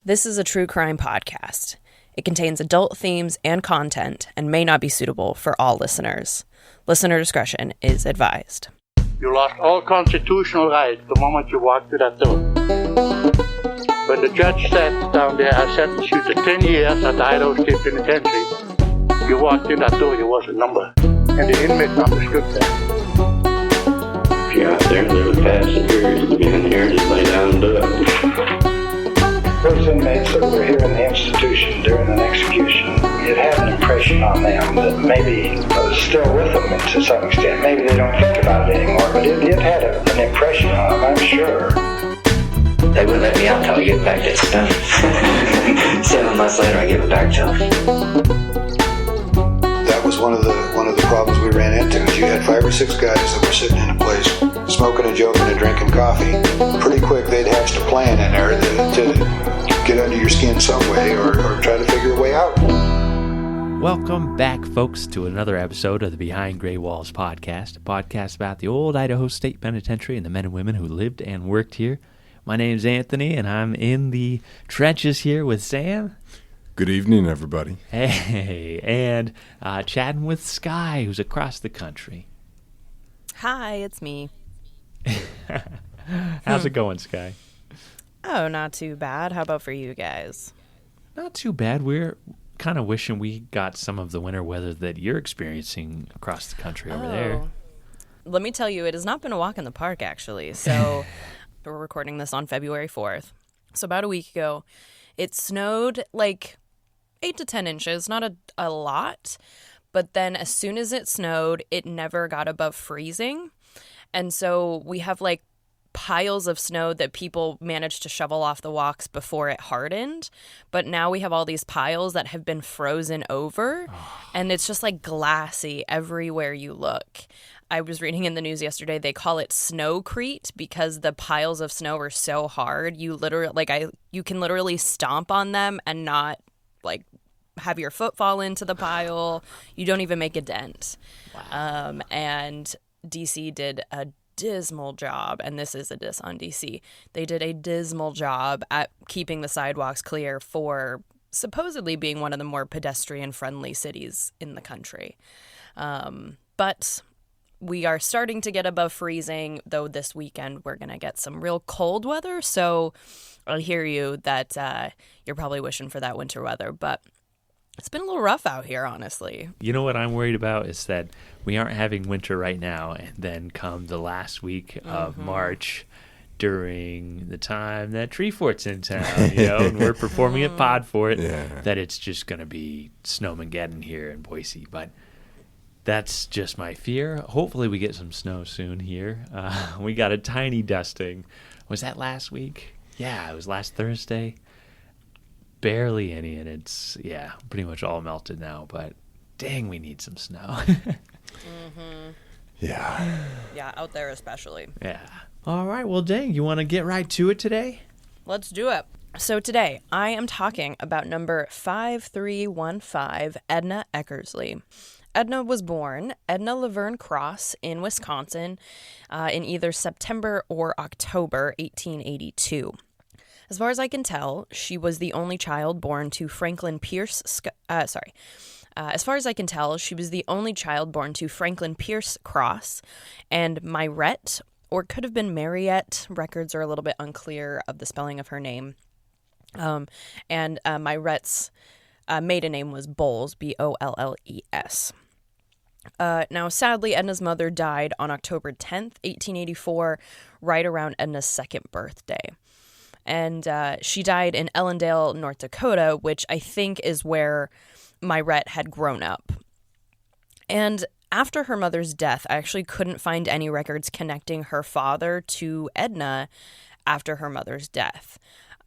This is a true crime podcast. It contains adult themes and content and may not be suitable for all listeners. Listener discretion is advised. You lost all constitutional rights the moment you walked through that door. When the judge sat down there, I sentenced you to 10 years at the Idaho State Penitentiary. You walked in that door, you was a number. And the inmates understood that. If you're out there and live past the period of being in here, just lay down and do it. Those inmates that were here in the institution during an execution, it had an impression on them that maybe was still with them to some extent. Maybe they don't think about it anymore, but it had an impression on them, I'm sure. They wouldn't let me out until I get back to stuff. 7 months later, I give it back to them. That was one of the problems we ran into. You had 5 or 6 guys that were sitting in a place, smoking and joking and drinking coffee. Pretty quick, they'd hatched a plan in there to get under your skin some way or try to figure a way out. Welcome back, folks, to another episode of the Behind Gray Walls podcast, a podcast about the old Idaho State Penitentiary and the men and women who lived and worked here. My name's Anthony, and I'm in the trenches here with Sam. Good evening, everybody. Hey, and chatting with Skye, who's across the country. Hi, it's me. How's it going, Skye? Oh, not too bad. How about for you guys? Not too bad. We're kind of wishing we got some of the winter weather that you're experiencing across the country over there. Let me tell you, it has not been a walk in the park, actually. So we're recording this on February 4th. So about a week ago, it snowed like 8 to 10 inches, not a lot. But then as soon as it snowed, it never got above freezing. And so we have like piles of snow that people managed to shovel off the walks before it hardened. But now we have all these piles that have been frozen over. And it's just like glassy everywhere you look. I was reading in the news yesterday, they call it snowcrete because the piles of snow are so hard. You can literally stomp on them and not like have your foot fall into the pile. You don't even make a dent. Wow. And DC did a dismal job, and this is a diss on DC. They did a dismal job at keeping the sidewalks clear for supposedly being one of the more pedestrian-friendly cities in the country. But we are starting to get above freezing, though this weekend we're going to get some real cold weather, so I hear you that you're probably wishing for that winter weather, but it's been a little rough out here, honestly. You know what I'm worried about is that we aren't having winter right now, and then come the last week of March during the time that Treefort's in town, and we're performing at Podfort, that it's just going to be snowmageddon here in Boise. But that's just my fear. Hopefully we get some snow soon here. We got a tiny dusting. Was that last week? Yeah, it was last Thursday. Barely any, and it's, pretty much all melted now, but dang, we need some snow. Yeah, out there especially. Yeah. All right, well, dang, you want to get right to it today? Let's do it. So today, I am talking about number 5315, Edna Eckersley. Edna was born Edna Laverne Cross in Wisconsin in either September or October 1882. As far as I can tell, she was the only child born to Franklin Pierce. As far as I can tell, she was the only child born to Franklin Pierce Cross and Myrette, or could have been Mariette. Records are a little bit unclear of the spelling of her name. And Myrette's maiden name was Bowles, Bolles. Now, sadly, Edna's mother died on October 10th, 1884, right around Edna's second birthday. And she died in Ellendale, North Dakota, which I think is where Myrette had grown up. And after her mother's death, I actually couldn't find any records connecting her father to Edna after her mother's death.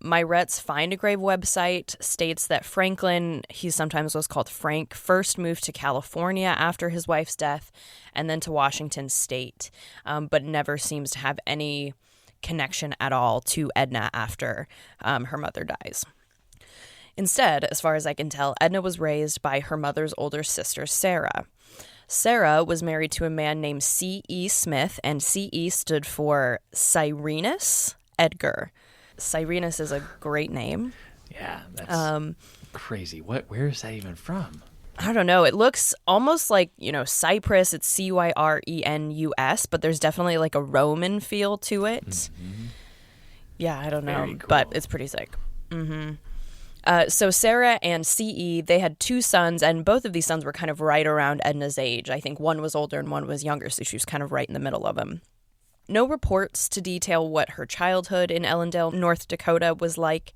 Myrette's Find a Grave website states that Franklin, he sometimes was called Frank, first moved to California after his wife's death and then to Washington State, but never seems to have any connection at all to Edna after her mother dies. Instead, as far as I can tell, Edna was raised by her mother's older sister, Sarah. Sarah was married to a man named C.E. Smith, and C.E. stood for Cyrenus Edgar. Cyrenus is a great name. Yeah, that's crazy. Where is that even from? I don't know. It looks almost like, Cyprus. It's Cyrenus, but there's definitely like a Roman feel to it. Mm-hmm. Yeah, I don't know, Very cool. but it's pretty sick. Mm-hmm. So Sarah and C.E., they had 2 sons, and both of these sons were kind of right around Edna's age. I think one was older and one was younger, so she was kind of right in the middle of them. No reports to detail what her childhood in Ellendale, North Dakota was like.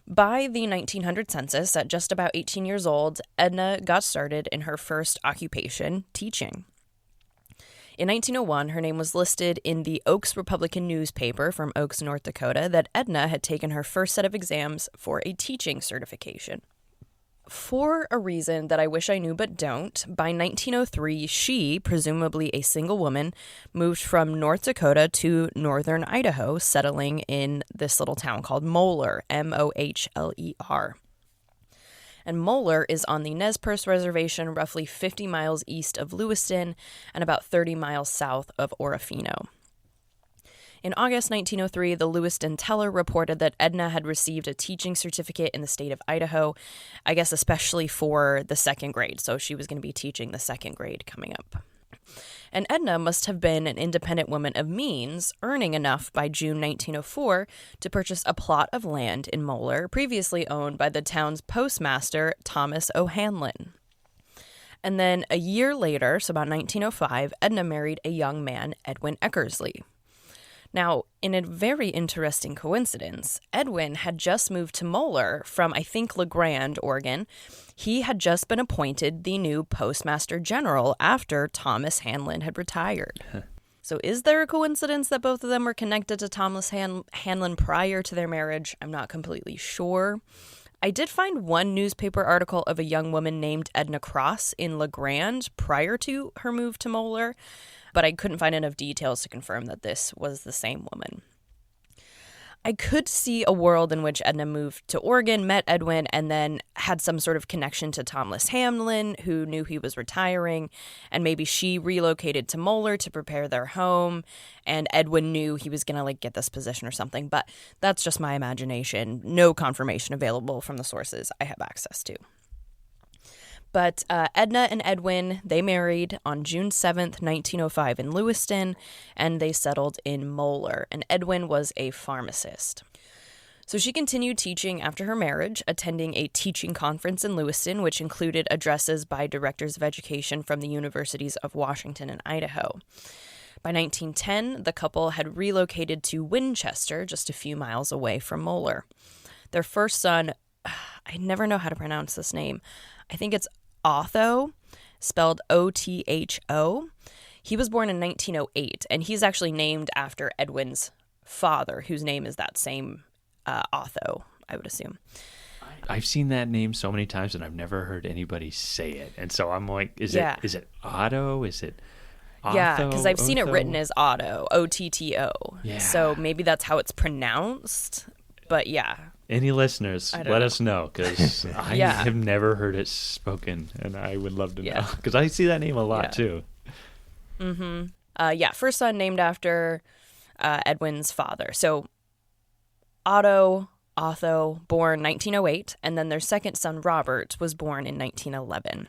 By the 1900 census, at just about 18 years old, Edna got started in her first occupation, teaching. In 1901, her name was listed in the Oaks Republican newspaper from Oaks, North Dakota, that Edna had taken her first set of exams for a teaching certification. For a reason that I wish I knew but don't, by 1903, she, presumably a single woman, moved from North Dakota to northern Idaho, settling in this little town called Moeller, Mohler. And Moeller is on the Nez Perce Reservation, roughly 50 miles east of Lewiston and about 30 miles south of Orofino. In August 1903, the Lewiston Teller reported that Edna had received a teaching certificate in the state of Idaho, I guess especially for the 2nd grade, so she was going to be teaching the 2nd grade coming up. And Edna must have been an independent woman of means, earning enough by June 1904 to purchase a plot of land in Moeller, previously owned by the town's postmaster, Thomas O'Hanlon. And then a year later, so about 1905, Edna married a young man, Edwin Eckersley. Now, in a very interesting coincidence, Edwin had just moved to Moeller from, I think, LeGrand, Oregon. He had just been appointed the new Postmaster General after Thomas Hanlon had retired. So is there a coincidence that both of them were connected to Thomas Hanlon prior to their marriage? I'm not completely sure. I did find one newspaper article of a young woman named Edna Cross in LeGrand prior to her move to Moeller, but I couldn't find enough details to confirm that this was the same woman. I could see a world in which Edna moved to Oregon, met Edwin, and then had some sort of connection to Thomas Hanlon, who knew he was retiring, and maybe she relocated to Moeller to prepare their home, and Edwin knew he was going to get this position or something, but that's just my imagination. No confirmation available from the sources I have access to. But Edna and Edwin, they married on June 7th, 1905 in Lewiston, and they settled in Moeller, and Edwin was a pharmacist. So she continued teaching after her marriage, attending a teaching conference in Lewiston, which included addresses by directors of education from the universities of Washington and Idaho. By 1910, the couple had relocated to Winchester, just a few miles away from Moeller. Their first son, I never know how to pronounce this name. I think it's Otho, spelled O-T-H-O. He was born in 1908, and he's actually named after Edwin's father, whose name is that same Otho, I would assume. I've seen that name so many times, and I've never heard anybody say it. And so I'm like, is it Otto? Is it Otho? Yeah, because I've seen it written as Otto, O-T-T-O. Yeah. So maybe that's how it's pronounced, but yeah. Any listeners, let us know, because I have never heard it spoken, and I would love to know, because I see that name a lot, too. Mm-hmm. First son named after Edwin's father. So Otho, born 1908, and then their second son, Robert, was born in 1911.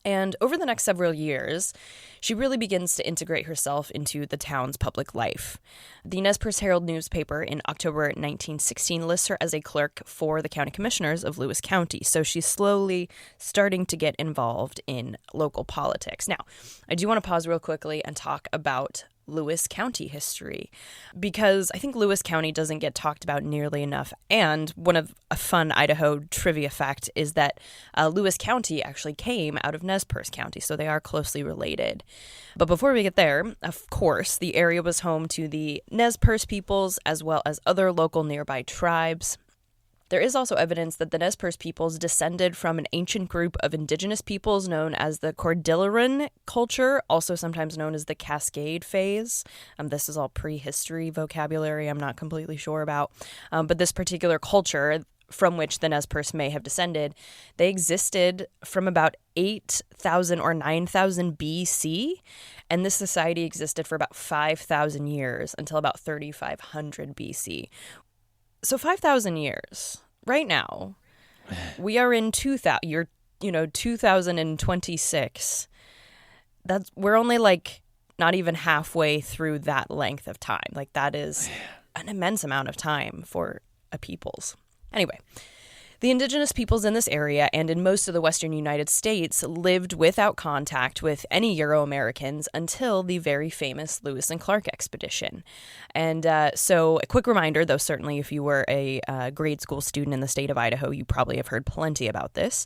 And over the next several years, she really begins to integrate herself into the town's public life. The Nez Perce Herald newspaper in October 1916 lists her as a clerk for the county commissioners of Lewis County, so she's slowly starting to get involved in local politics. Now, I do want to pause real quickly and talk about Lewis County history, because I think Lewis County doesn't get talked about nearly enough. And one of a fun Idaho trivia fact is that Lewis County actually came out of Nez Perce County, so they are closely related. But before we get there, of course, the area was home to the Nez Perce peoples as well as other local nearby tribes. There is also evidence that the Nez Perce peoples descended from an ancient group of indigenous peoples known as the Cordilleran culture, also sometimes known as the Cascade phase. This is all prehistory vocabulary I'm not completely sure about. But this particular culture from which the Nez Perce may have descended, they existed from about 8,000 or 9,000 BC, and this society existed for about 5,000 years until about 3,500 BC. So 5,000 years. right now, we are in 2026. We're only like not even halfway through that length of time. Like, that is an immense amount of time for a peoples. Anyway, the indigenous peoples in this area and in most of the western United States lived without contact with any Euro-Americans until the very famous Lewis and Clark expedition. And so a quick reminder, though certainly if you were a grade school student in the state of Idaho, you probably have heard plenty about this.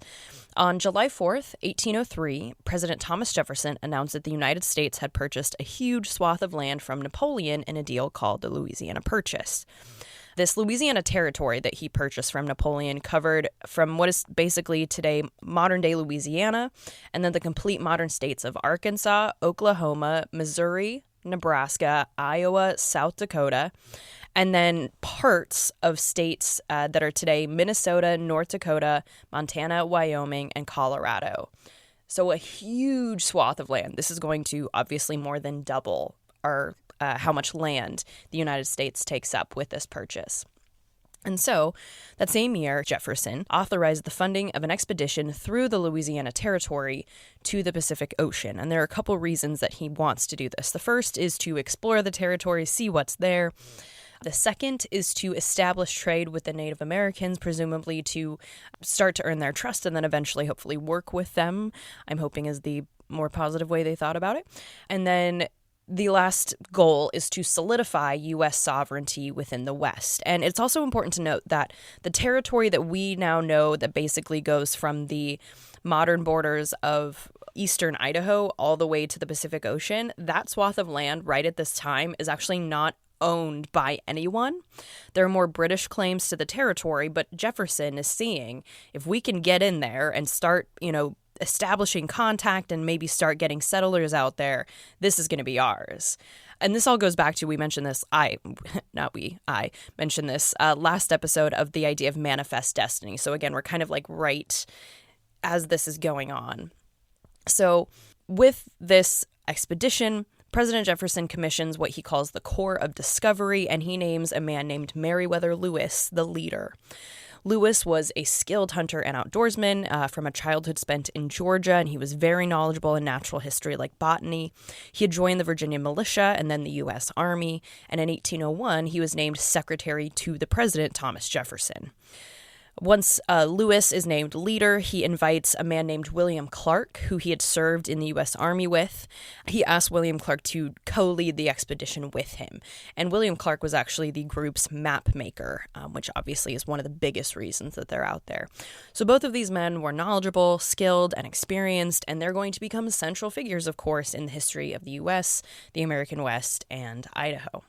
On July 4th, 1803, President Thomas Jefferson announced that the United States had purchased a huge swath of land from Napoleon in a deal called the Louisiana Purchase. This Louisiana territory that he purchased from Napoleon covered from what is basically today modern-day Louisiana, and then the complete modern states of Arkansas, Oklahoma, Missouri, Nebraska, Iowa, South Dakota, and then parts of states that are today Minnesota, North Dakota, Montana, Wyoming, and Colorado. So a huge swath of land. This is going to obviously more than double our how much land the United States takes up with this purchase. And so, that same year, Jefferson authorized the funding of an expedition through the Louisiana Territory to the Pacific Ocean. And there are a couple reasons that he wants to do this. The first is to explore the territory, see what's there. The second is to establish trade with the Native Americans, presumably to start to earn their trust and then eventually, hopefully, work with them, I'm hoping is the more positive way they thought about it. And then the last goal is to solidify U.S. sovereignty within the West. And it's also important to note that the territory that we now know that basically goes from the modern borders of eastern Idaho all the way to the Pacific Ocean, that swath of land right at this time is actually not owned by anyone. There are more British claims to the territory, but Jefferson is seeing if we can get in there and start, establishing contact and maybe start getting settlers out there, this is going to be ours. And this all goes back to, we mentioned this, I mentioned this last episode of the idea of manifest destiny. So again, we're kind of like right as this is going on. So with this expedition, President Jefferson commissions what he calls the Corps of Discovery, and he names a man named Meriwether Lewis the leader. Lewis was a skilled hunter and outdoorsman from a childhood spent in Georgia, and he was very knowledgeable in natural history like botany. He had joined the Virginia militia and then the U.S. Army, and in 1801, he was named secretary to the President, Thomas Jefferson. Once Lewis is named leader, he invites a man named William Clark, who he had served in the U.S. Army with. He asked William Clark to co-lead the expedition with him. And William Clark was actually the group's map maker, which obviously is one of the biggest reasons that they're out there. So both of these men were knowledgeable, skilled, and experienced, and they're going to become central figures, of course, in the history of the U.S., the American West, and Idaho.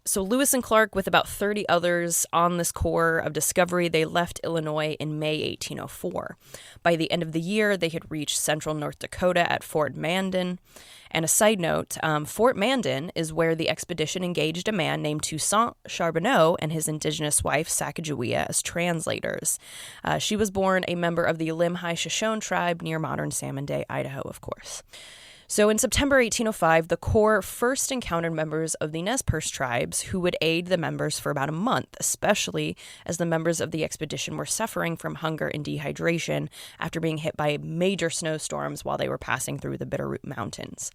So Lewis and Clark, with about 30 others on this Corps of Discovery, they left Illinois in May 1804. By the end of the year, they had reached central North Dakota at Fort Mandan. And a side note, Fort Mandan is where the expedition engaged a man named Toussaint Charbonneau and his indigenous wife, Sacagawea, as translators. She was born a member of the Limhi Shoshone tribe near modern Salmon Day, Idaho, of course. So in September 1805, the Corps first encountered members of the Nez Perce tribes who would aid the members for about a month, especially as the members of the expedition were suffering from hunger and dehydration after being hit by major snowstorms while they were passing through the Bitterroot Mountains.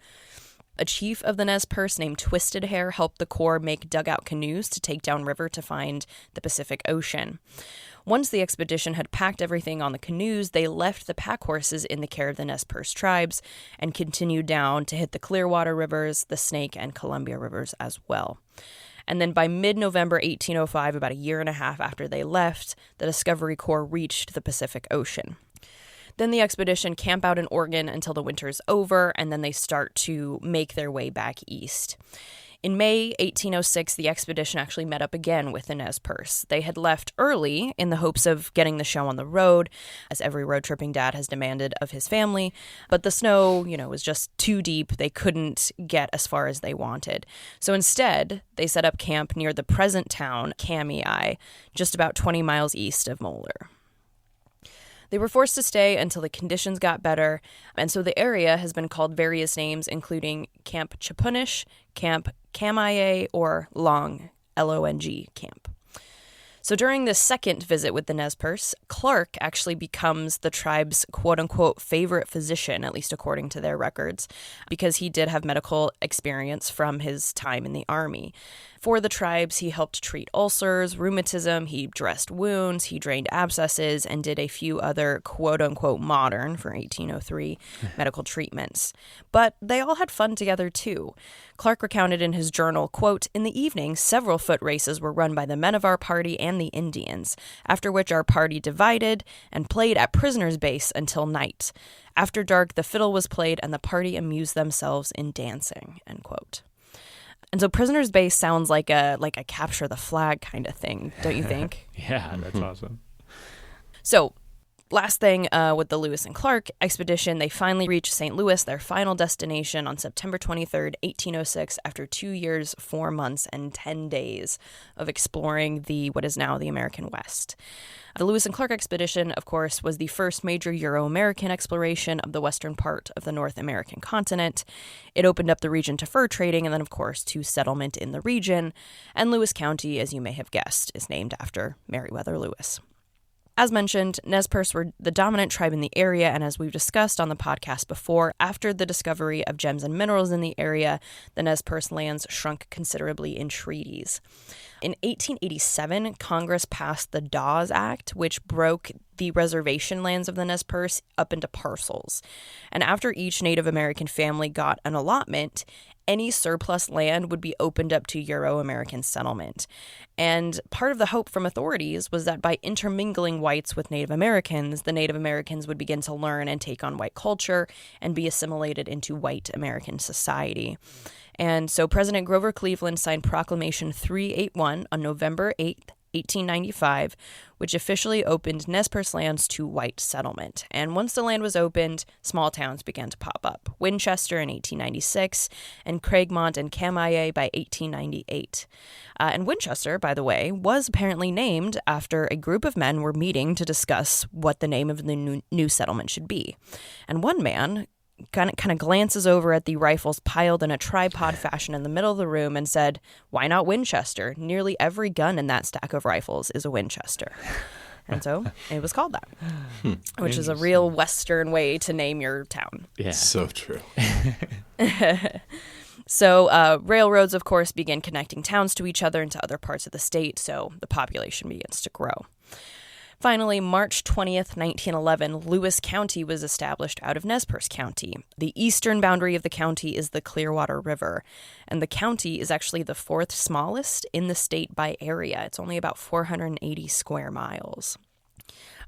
A chief of the Nez Perce named Twisted Hair helped the Corps make dugout canoes to take down river to find the Pacific Ocean. Once the expedition had packed everything on the canoes, they left the pack horses in the care of the Nez Perce tribes and continued down to hit the Clearwater Rivers, the Snake, and Columbia Rivers as well. And then by mid-November 1805, about a year and a half after they left, the Discovery Corps reached the Pacific Ocean. Then the expedition camp out in Oregon until the winter's over, and then they start to make their way back east. In May 1806, the expedition actually met up again with the Nez Perce. They had left early in the hopes of getting the show on the road, as every road-tripping dad has demanded of his family, but the snow, was just too deep. They couldn't get as far as they wanted. So instead, they set up camp near the present town, Kamei, just about 20 miles east of Moeller. They were forced to stay until the conditions got better, and so the area has been called various names, including Camp Chapunish, Camp Kamei, or Long, Long Camp. So during this second visit with the Nez Perce, Clark actually becomes the tribe's quote-unquote favorite physician, at least according to their records, because he did have medical experience from his time in the Army. For the tribes, he helped treat ulcers, rheumatism, he dressed wounds, he drained abscesses, and did a few other quote-unquote modern, for 1803, medical treatments. But they all had fun together, too. Clark recounted in his journal, quote, "In the evening, several foot races were run by the men of our party and the Indians, after which our party divided and played at prisoner's base until night. After dark, the fiddle was played and the party amused themselves in dancing," end quote. And so prisoner's base sounds like a capture the flag kind of thing, don't you think? Yeah, that's awesome. So last thing with the Lewis and Clark expedition, they finally reached St. Louis, their final destination, on September 23rd, 1806, after 2 years, 4 months, and 10 days of exploring what is now the American West. The Lewis and Clark expedition, of course, was the first major Euro-American exploration of the western part of the North American continent. It opened up the region to fur trading and then, of course, to settlement in the region. And Lewis County, as you may have guessed, is named after Meriwether Lewis. As mentioned, Nez Perce were the dominant tribe in the area, and as we've discussed on the podcast before, after the discovery of gems and minerals in the area, the Nez Perce lands shrunk considerably in treaties. In 1887, Congress passed the Dawes Act, which broke the reservation lands of the Nez Perce up into parcels. And after each Native American family got an allotment, any surplus land would be opened up to Euro-American settlement. And part of the hope from authorities was that by intermingling whites with Native Americans, the Native Americans would begin to learn and take on white culture and be assimilated into white American society. And so President Grover Cleveland signed Proclamation 381 on November 8th, 1895, which officially opened Nez Perce lands to white settlement. And once the land was opened, small towns began to pop up. Winchester in 1896, and Craigmont and Camaye by 1898. And Winchester, by the way, was apparently named after a group of men were meeting to discuss what the name of the new settlement should be. And one man kind of glances over at the rifles piled in a tripod fashion in the middle of the room and said, "Why not Winchester? Nearly every gun in that stack of rifles is a Winchester." And so it was called that, which is a real Western way to name your town. Yeah. So true. So railroads, of course, began connecting towns to each other and to other parts of the state, so the population begins to grow. Finally, March 20th, 1911, Lewis County was established out of Nez Perce County. The eastern boundary of the county is the Clearwater River, and the county is actually the fourth smallest in the state by area. It's only about 480 square miles.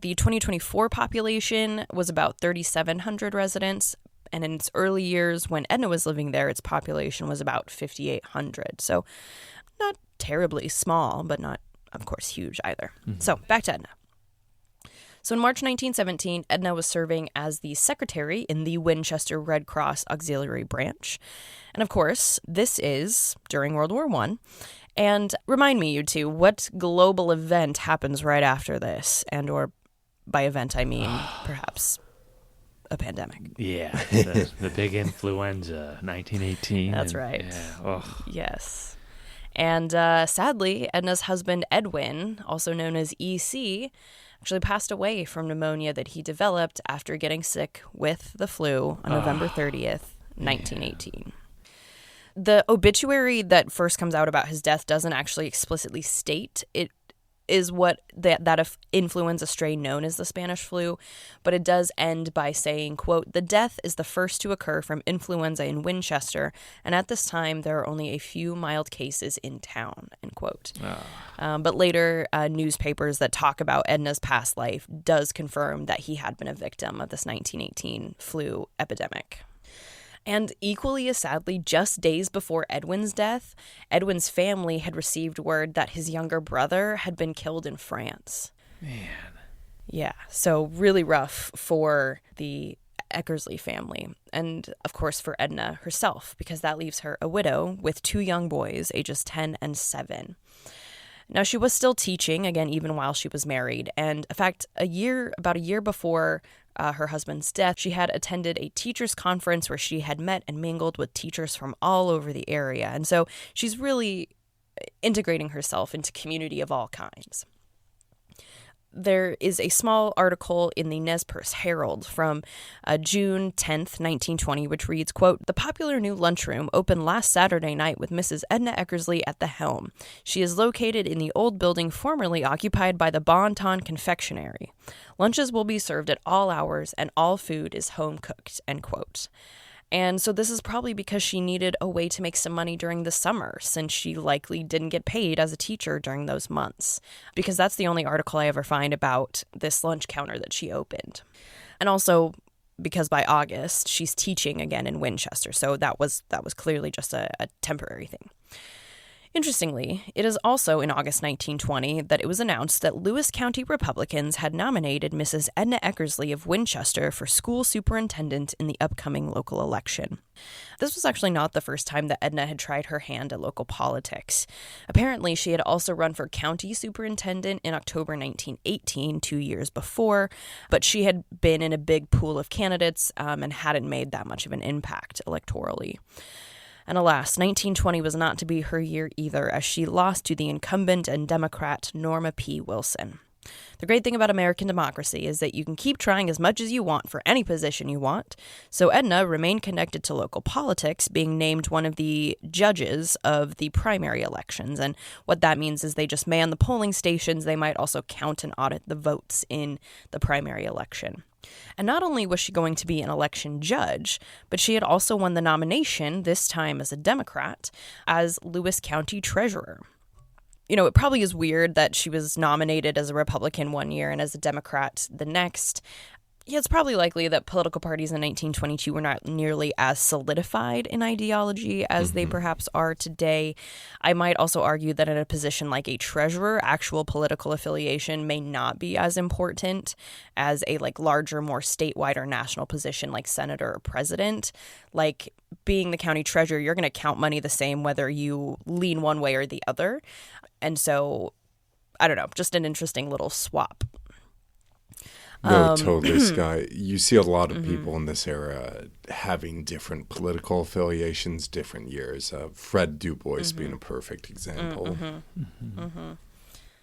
The 2024 population was about 3,700 residents, and in its early years when Edna was living there, its population was about 5,800. So not terribly small, but not, of course, huge either. Mm-hmm. So back to Edna. So in March 1917, Edna was serving as the secretary in the Winchester Red Cross Auxiliary Branch. And of course, this is during World War I. And remind me, you two, what global event happens right after this? And or by event, I mean perhaps a pandemic. Yeah, the big influenza, 1918. That's right. Yeah, oh. Yes. And sadly, Edna's husband, Edwin, also known as E.C., actually passed away from pneumonia that he developed after getting sick with the flu on November 30th, 1918. The obituary that first comes out about his death doesn't actually explicitly state it is what that influenza strain known as the Spanish flu, but it does end by saying, quote, "The death is the first to occur from influenza in Winchester, and at this time there are only a few mild cases in town," end quote. But later, newspapers that talk about Edna's past life does confirm that he had been a victim of this 1918 flu epidemic. And equally as sadly, just days before Edwin's death, Edwin's family had received word that his younger brother had been killed in France. Man. Yeah, so really rough for the Eckersley family. And, of course, for Edna herself, because that leaves her a widow with 2 young boys, ages 10 and 7. Now, she was still teaching, again, even while she was married. And, in fact, about a year before her husband's death, she had attended a teachers' conference where she had met and mingled with teachers from all over the area. And so she's really integrating herself into community of all kinds. there is a small article in the Nez Perce Herald from June 10th, 1920, which reads, quote, "The popular new lunchroom opened last Saturday night with Mrs. Edna Eckersley at the helm. She is located in the old building formerly occupied by the Bon Ton Confectionery. Lunches will be served at all hours, and all food is home-cooked," end quote. And so this is probably because she needed a way to make some money during the summer, since she likely didn't get paid as a teacher during those months, because that's the only article I ever find about this lunch counter that she opened. And also because by August, she's teaching again in Winchester, so that was clearly just a temporary thing. Interestingly, it is also in August 1920 that it was announced that Lewis County Republicans had nominated Mrs. Edna Eckersley of Winchester for school superintendent in the upcoming local election. This was actually not the first time that Edna had tried her hand at local politics. Apparently, she had also run for county superintendent in October 1918, 2 years before, but she had been in a big pool of candidates and hadn't made that much of an impact electorally. And alas, 1920 was not to be her year either, as she lost to the incumbent and Democrat Norma P. Wilson. The great thing about American democracy is that you can keep trying as much as you want for any position you want, so Edna remained connected to local politics, being named one of the judges of the primary elections. And what that means is they just man the polling stations. They might also count and audit the votes in the primary election. And not only was she going to be an election judge, but she had also won the nomination, this time as a Democrat, as Lewis County Treasurer. You know, it probably is weird that she was nominated as a Republican one year and as a Democrat the next. Yeah, it's probably likely that political parties in 1922 were not nearly as solidified in ideology as they perhaps are today. I might also argue that in a position like a treasurer, actual political affiliation may not be as important as a larger, more statewide or national position like senator or president. Like being the county treasurer, you're going to count money the same whether you lean one way or the other. And so, I don't know, just an interesting little swap. No, totally, Skye. You see a lot of people in this era having different political affiliations, different years. Fred Du Bois being a perfect example.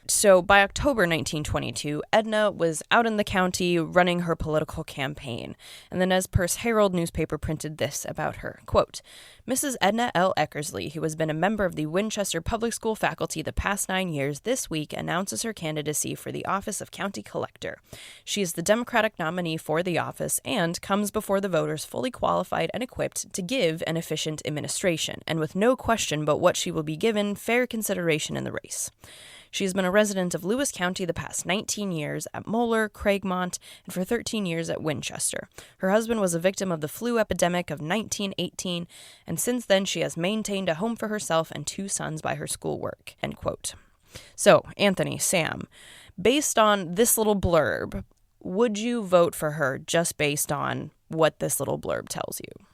So by October 1922, Edna was out in the county running her political campaign, and the Nez Perce Herald newspaper printed this about her, quote, "Mrs. Edna L. Eckersley, who has been a member of the Winchester Public School faculty the past 9 years, this week announces her candidacy for the office of county collector. She is the Democratic nominee for the office and comes before the voters fully qualified and equipped to give an efficient administration, and with no question but what she will be given fair consideration in the race. She has been a resident of Lewis County the past 19 years at Moeller, Craigmont, and for 13 years at Winchester. Her husband was a victim of the flu epidemic of 1918, and since then she has maintained a home for herself and 2 sons by her schoolwork," end quote. So, Anthony, Sam, based on this little blurb, would you vote for her just based on what this little blurb tells you?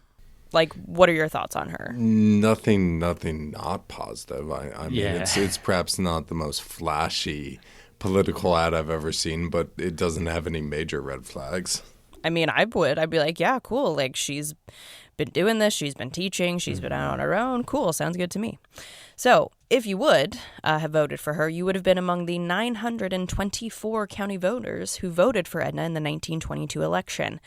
What are your thoughts on her? Nothing not positive. I mean, it's perhaps not the most flashy political ad I've ever seen, but it doesn't have any major red flags. I mean, I'd be like, yeah, cool. She's been doing this. She's been teaching. She's been out on her own. Cool. Sounds good to me. So if you would have voted for her, you would have been among the 924 county voters who voted for Edna in the 1922 election.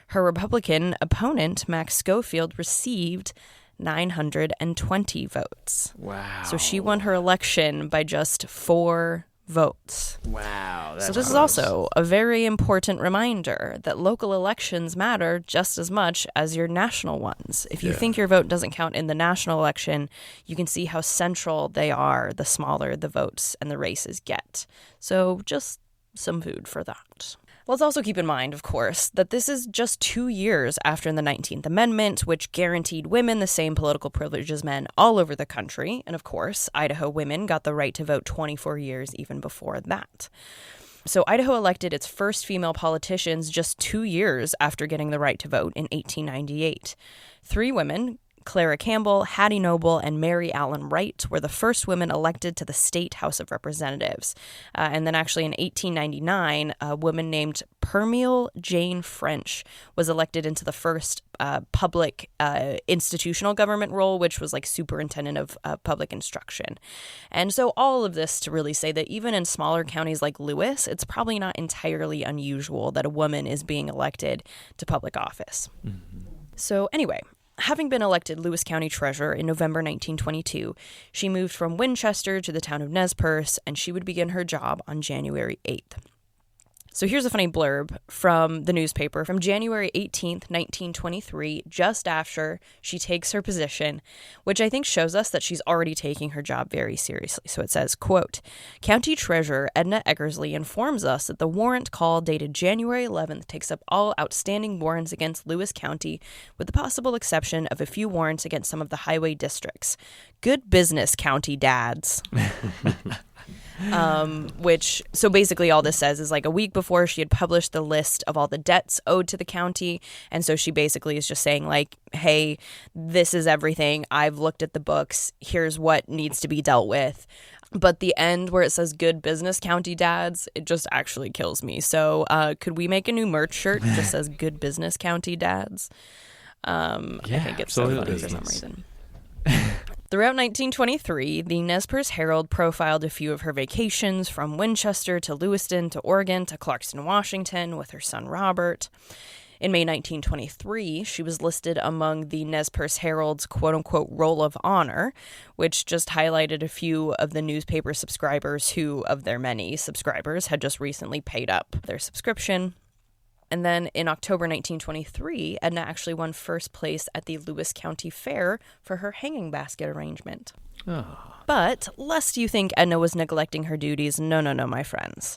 Her Republican opponent, Max Schofield, received 920 votes. Wow. So she won her election by just 4 votes. Wow. So this is also a very important reminder that local elections matter just as much as your national ones. If you think your vote doesn't count in the national election, you can see how central they are the smaller the votes and the races get. So just some food for that. Let's also keep in mind, of course, that this is just 2 years after the 19th Amendment, which guaranteed women the same political privilege as men all over the country. And of course, Idaho women got the right to vote 24 years even before that. So Idaho elected its first female politicians just 2 years after getting the right to vote in 1898. 3 women, Clara Campbell, Hattie Noble, and Mary Allen Wright were the first women elected to the state House of Representatives. And then actually in 1899, a woman named Permeal Jane French was elected into the first public institutional government role, which was like superintendent of public instruction. And so all of this to really say that even in smaller counties like Lewis, it's probably not entirely unusual that a woman is being elected to public office. Mm-hmm. So anyway, having been elected Lewis County Treasurer in November 1922, she moved from Winchester to the town of Nez Perce, and she would begin her job on January 8th. So here's a funny blurb from the newspaper from January 18th, 1923, just after she takes her position, which I think shows us that she's already taking her job very seriously. So it says, quote, County Treasurer Edna Eckersley informs us that the warrant call dated January 11th takes up all outstanding warrants against Lewis County, with the possible exception of a few warrants against some of the highway districts. Good business, county dads. So basically all this says is like a week before she had published the list of all the debts owed to the county. And so she basically is just saying like, hey, this is everything. I've looked at the books. Here's what needs to be dealt with. But the end where it says good business county dads, it just actually kills me. So could we make a new merch shirt that just says good business county dads? I think it's so funny for some reason. Throughout 1923, the Nez Perce Herald profiled a few of her vacations from Winchester to Lewiston to Oregon to Clarkston, Washington with her son Robert. In May 1923, she was listed among the Nez Perce Herald's quote-unquote Roll of Honor, which just highlighted a few of the newspaper subscribers who, of their many subscribers, had just recently paid up their subscription. And then in October 1923, Edna actually won first place at the Lewis County Fair for her hanging basket arrangement. Oh. But lest you think Edna was neglecting her duties, no, my friends.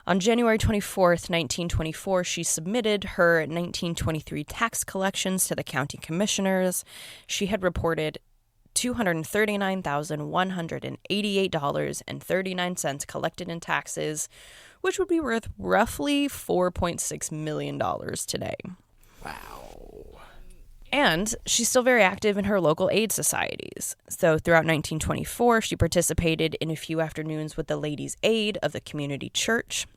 On January 24th, 1924, she submitted her 1923 tax collections to the county commissioners. She had reported $239,188.39 collected in taxes, which would be worth roughly $4.6 million today. Wow. And she's still very active in her local aid societies. So throughout 1924, she participated in a few afternoons with the Ladies' Aid of the community church.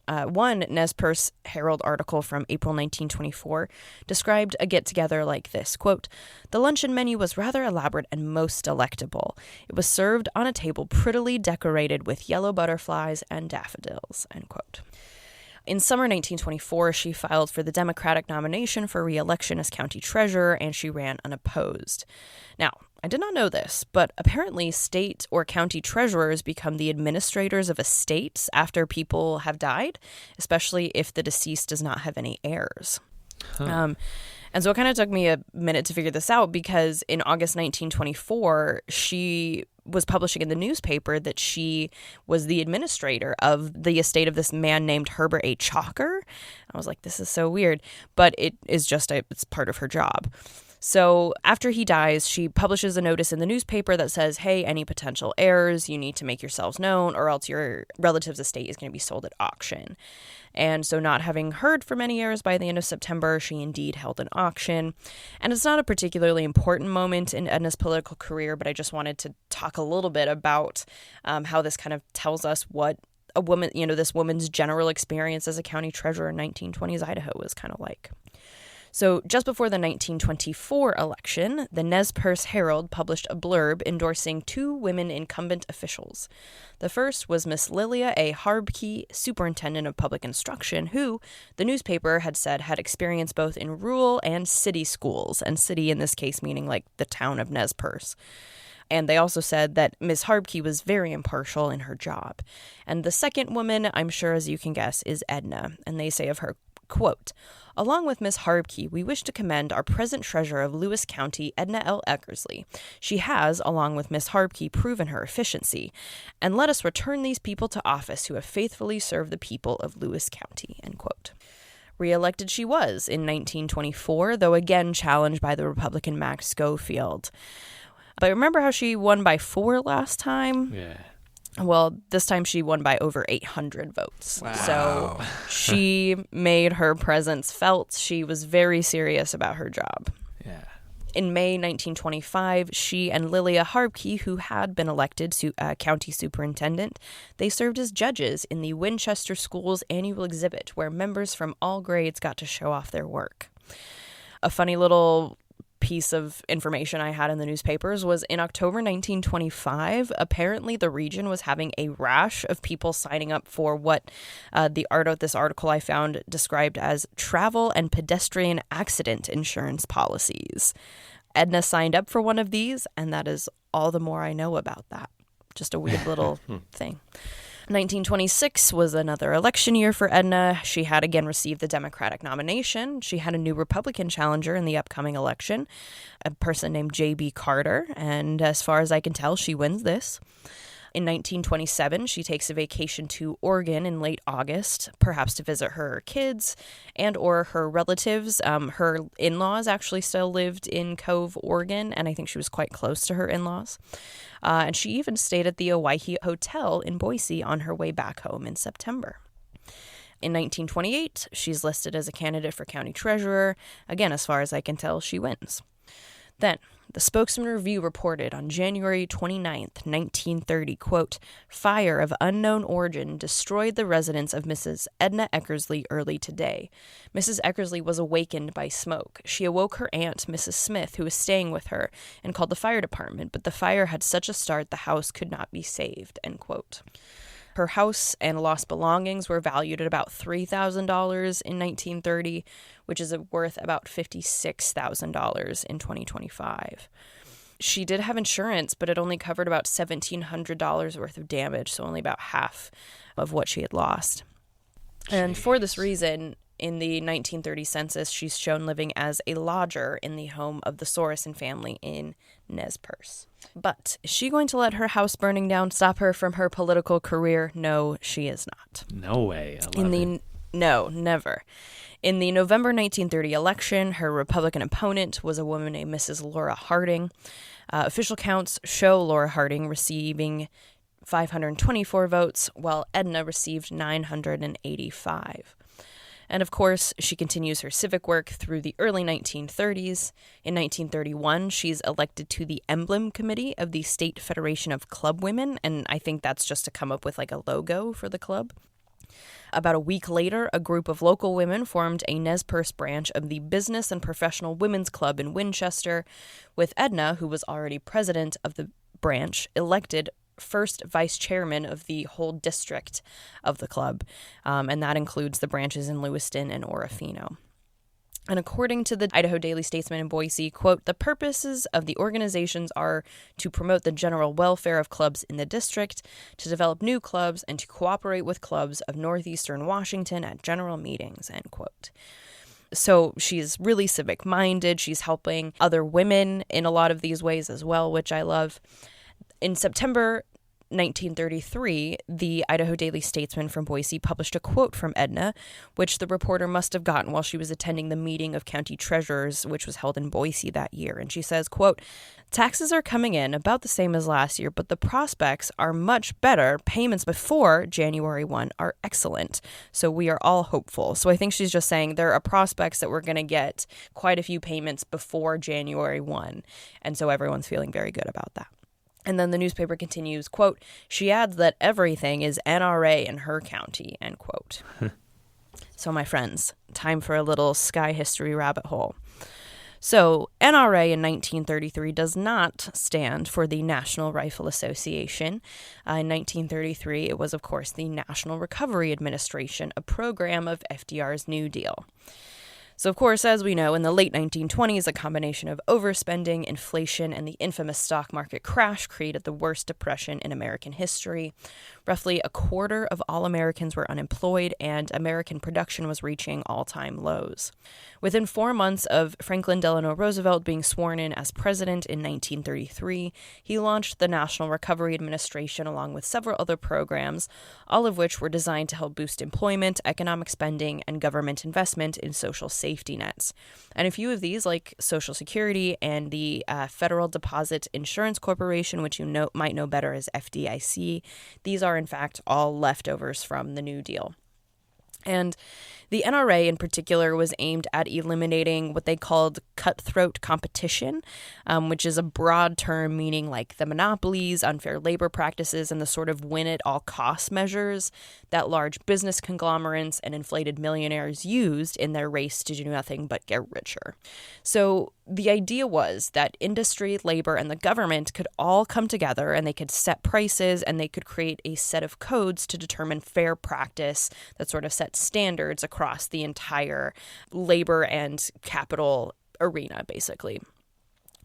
One Nez Perce Herald article from April 1924 described a get-together like this, quote, "The luncheon menu was rather elaborate and most delectable. It was served on a table prettily decorated with yellow butterflies and daffodils," end quote. In summer 1924, she filed for the Democratic nomination for re-election as county treasurer, and she ran unopposed. Now, I did not know this, but apparently state or county treasurers become the administrators of estates after people have died, especially if the deceased does not have any heirs. Huh. And so it kind of took me a minute to figure this out because in August 1924, she was publishing in the newspaper that she was the administrator of the estate of this man named Herbert A. Chalker. I was like, this is so weird, but it is just it's part of her job. So after he dies, she publishes a notice in the newspaper that says, hey, any potential heirs, you need to make yourselves known or else your relative's estate is going to be sold at auction. And so not having heard from any heirs by the end of September, she indeed held an auction. And it's not a particularly important moment in Edna's political career, but I just wanted to talk a little bit about how this kind of tells us what a woman, this woman's general experience as a county treasurer in 1920s Idaho was kind of like. So just before the 1924 election, the Nez Perce Herald published a blurb endorsing two women incumbent officials. The first was Miss Lilia A. Harbkey, superintendent of public instruction, who, the newspaper had said, had experience both in rural and city schools, and city in this case meaning like the town of Nez Perce. And they also said that Miss Harbkey was very impartial in her job. And the second woman, I'm sure as you can guess, is Edna, and they say of her, quote, "Along with Miss Harbkey, we wish to commend our present treasurer of Lewis County, Edna L. Eckersley. She has, along with Miss Harbkey, proven her efficiency. And let us return these people to office who have faithfully served the people of Lewis County," end quote. Reelected she was in 1924, though again challenged by the Republican Max Schofield. But remember how she won by 4 last time? Yeah. Well, this time she won by over 800 votes. Wow. So she made her presence felt. She was very serious about her job. Yeah. In May 1925, she and Lilia Harbke, who had been elected county superintendent, they served as judges in the Winchester School's annual exhibit, where members from all grades got to show off their work. A funny little piece of information I had in the newspapers was in October 1925, apparently the region was having a rash of people signing up for what this article I found described as travel and pedestrian accident insurance policies. Edna signed up for one of these, and that is all the more I know about that. Just a weird little thing. 1926 was another election year for Edna. She had again received the Democratic nomination. She had a new Republican challenger in the upcoming election, a person named J.B. Carter, and as far as I can tell, she wins this. In 1927, she takes a vacation to Oregon in late August, perhaps to visit her kids and or her relatives. Her in-laws actually still lived in Cove, Oregon, and I think she was quite close to her in-laws. And she even stayed at the Owyhee Hotel in Boise on her way back home in September. In 1928, she's listed as a candidate for county treasurer. Again, as far as I can tell, she wins. Then, the Spokesman Review reported on January 29th, 1930, quote, "Fire of unknown origin destroyed the residence of Mrs. Edna Eckersley early today. Mrs. Eckersley was awakened by smoke. She awoke her aunt, Mrs. Smith, who was staying with her, and called the fire department, but the fire had such a start the house could not be saved," end quote. Her house and lost belongings were valued at about $3,000 in 1930, which is worth about $56,000 in 2025. She did have insurance, but it only covered about $1,700 worth of damage, so only about half of what she had lost. And for this reason, in the 1930 census, she's shown living as a lodger in the home of the Sorensen family in Nez Perce. But is she going to let her house burning down stop her from her political career? No, she is not. No way. I love it. No, never. In the November 1930 election, her Republican opponent was a woman named Mrs. Laura Harding. Official counts show Laura Harding receiving 524 votes, while Edna received 985. And of course, she continues her civic work through the early 1930s. In 1931, she's elected to the Emblem Committee of the State Federation of Club Women, and I think that's just to come up with like a logo for the club. About a week later, a group of local women formed a Nez Perce branch of the Business and Professional Women's Club in Winchester, with Edna, who was already president of the branch, elected first vice chairman of the whole district of the club, and that includes the branches in Lewiston and Orofino. And according to the Idaho Daily Statesman in Boise, quote, "The purposes of the organizations are to promote the general welfare of clubs in the district, to develop new clubs, and to cooperate with clubs of northeastern Washington at general meetings," end quote. So she's really civic-minded. She's helping other women in a lot of these ways as well, which I love. In September 1933, the Idaho Daily Statesman from Boise published a quote from Edna, which the reporter must have gotten while she was attending the meeting of county treasurers, which was held in Boise that year. And she says, quote, "Taxes are coming in about the same as last year, but the prospects are much better. Payments before January 1 are excellent. So we are all hopeful." So I think she's just saying there are prospects that we're going to get quite a few payments before January 1. And so everyone's feeling very good about that. And then the newspaper continues, quote, "She adds that everything is NRA in her county," end quote. So my friends, time for a little Skye history rabbit hole. So NRA in 1933 does not stand for the National Rifle Association. In 1933, it was, of course, the National Recovery Administration, a program of FDR's New Deal. So, of course, as we know, in the late 1920s, a combination of overspending, inflation, and the infamous stock market crash created the worst depression in American history. Roughly a quarter of all Americans were unemployed, and American production was reaching all-time lows. Within 4 months of Franklin Delano Roosevelt being sworn in as president in 1933, he launched the National Recovery Administration along with several other programs, all of which were designed to help boost employment, economic spending, and government investment in social safety nets. And a few of these, like Social Security and the Federal Deposit Insurance Corporation, which you might know better as FDIC, these are in fact all leftovers from the New Deal. And The NRA in particular was aimed at eliminating what they called cutthroat competition, which is a broad term meaning like the monopolies, unfair labor practices, and the sort of win-at-all-cost measures that large business conglomerates and inflated millionaires used in their race to do nothing but get richer. So the idea was that industry, labor, and the government could all come together and they could set prices and they could create a set of codes to determine fair practice that sort of set standards across the entire labor and capital arena, basically.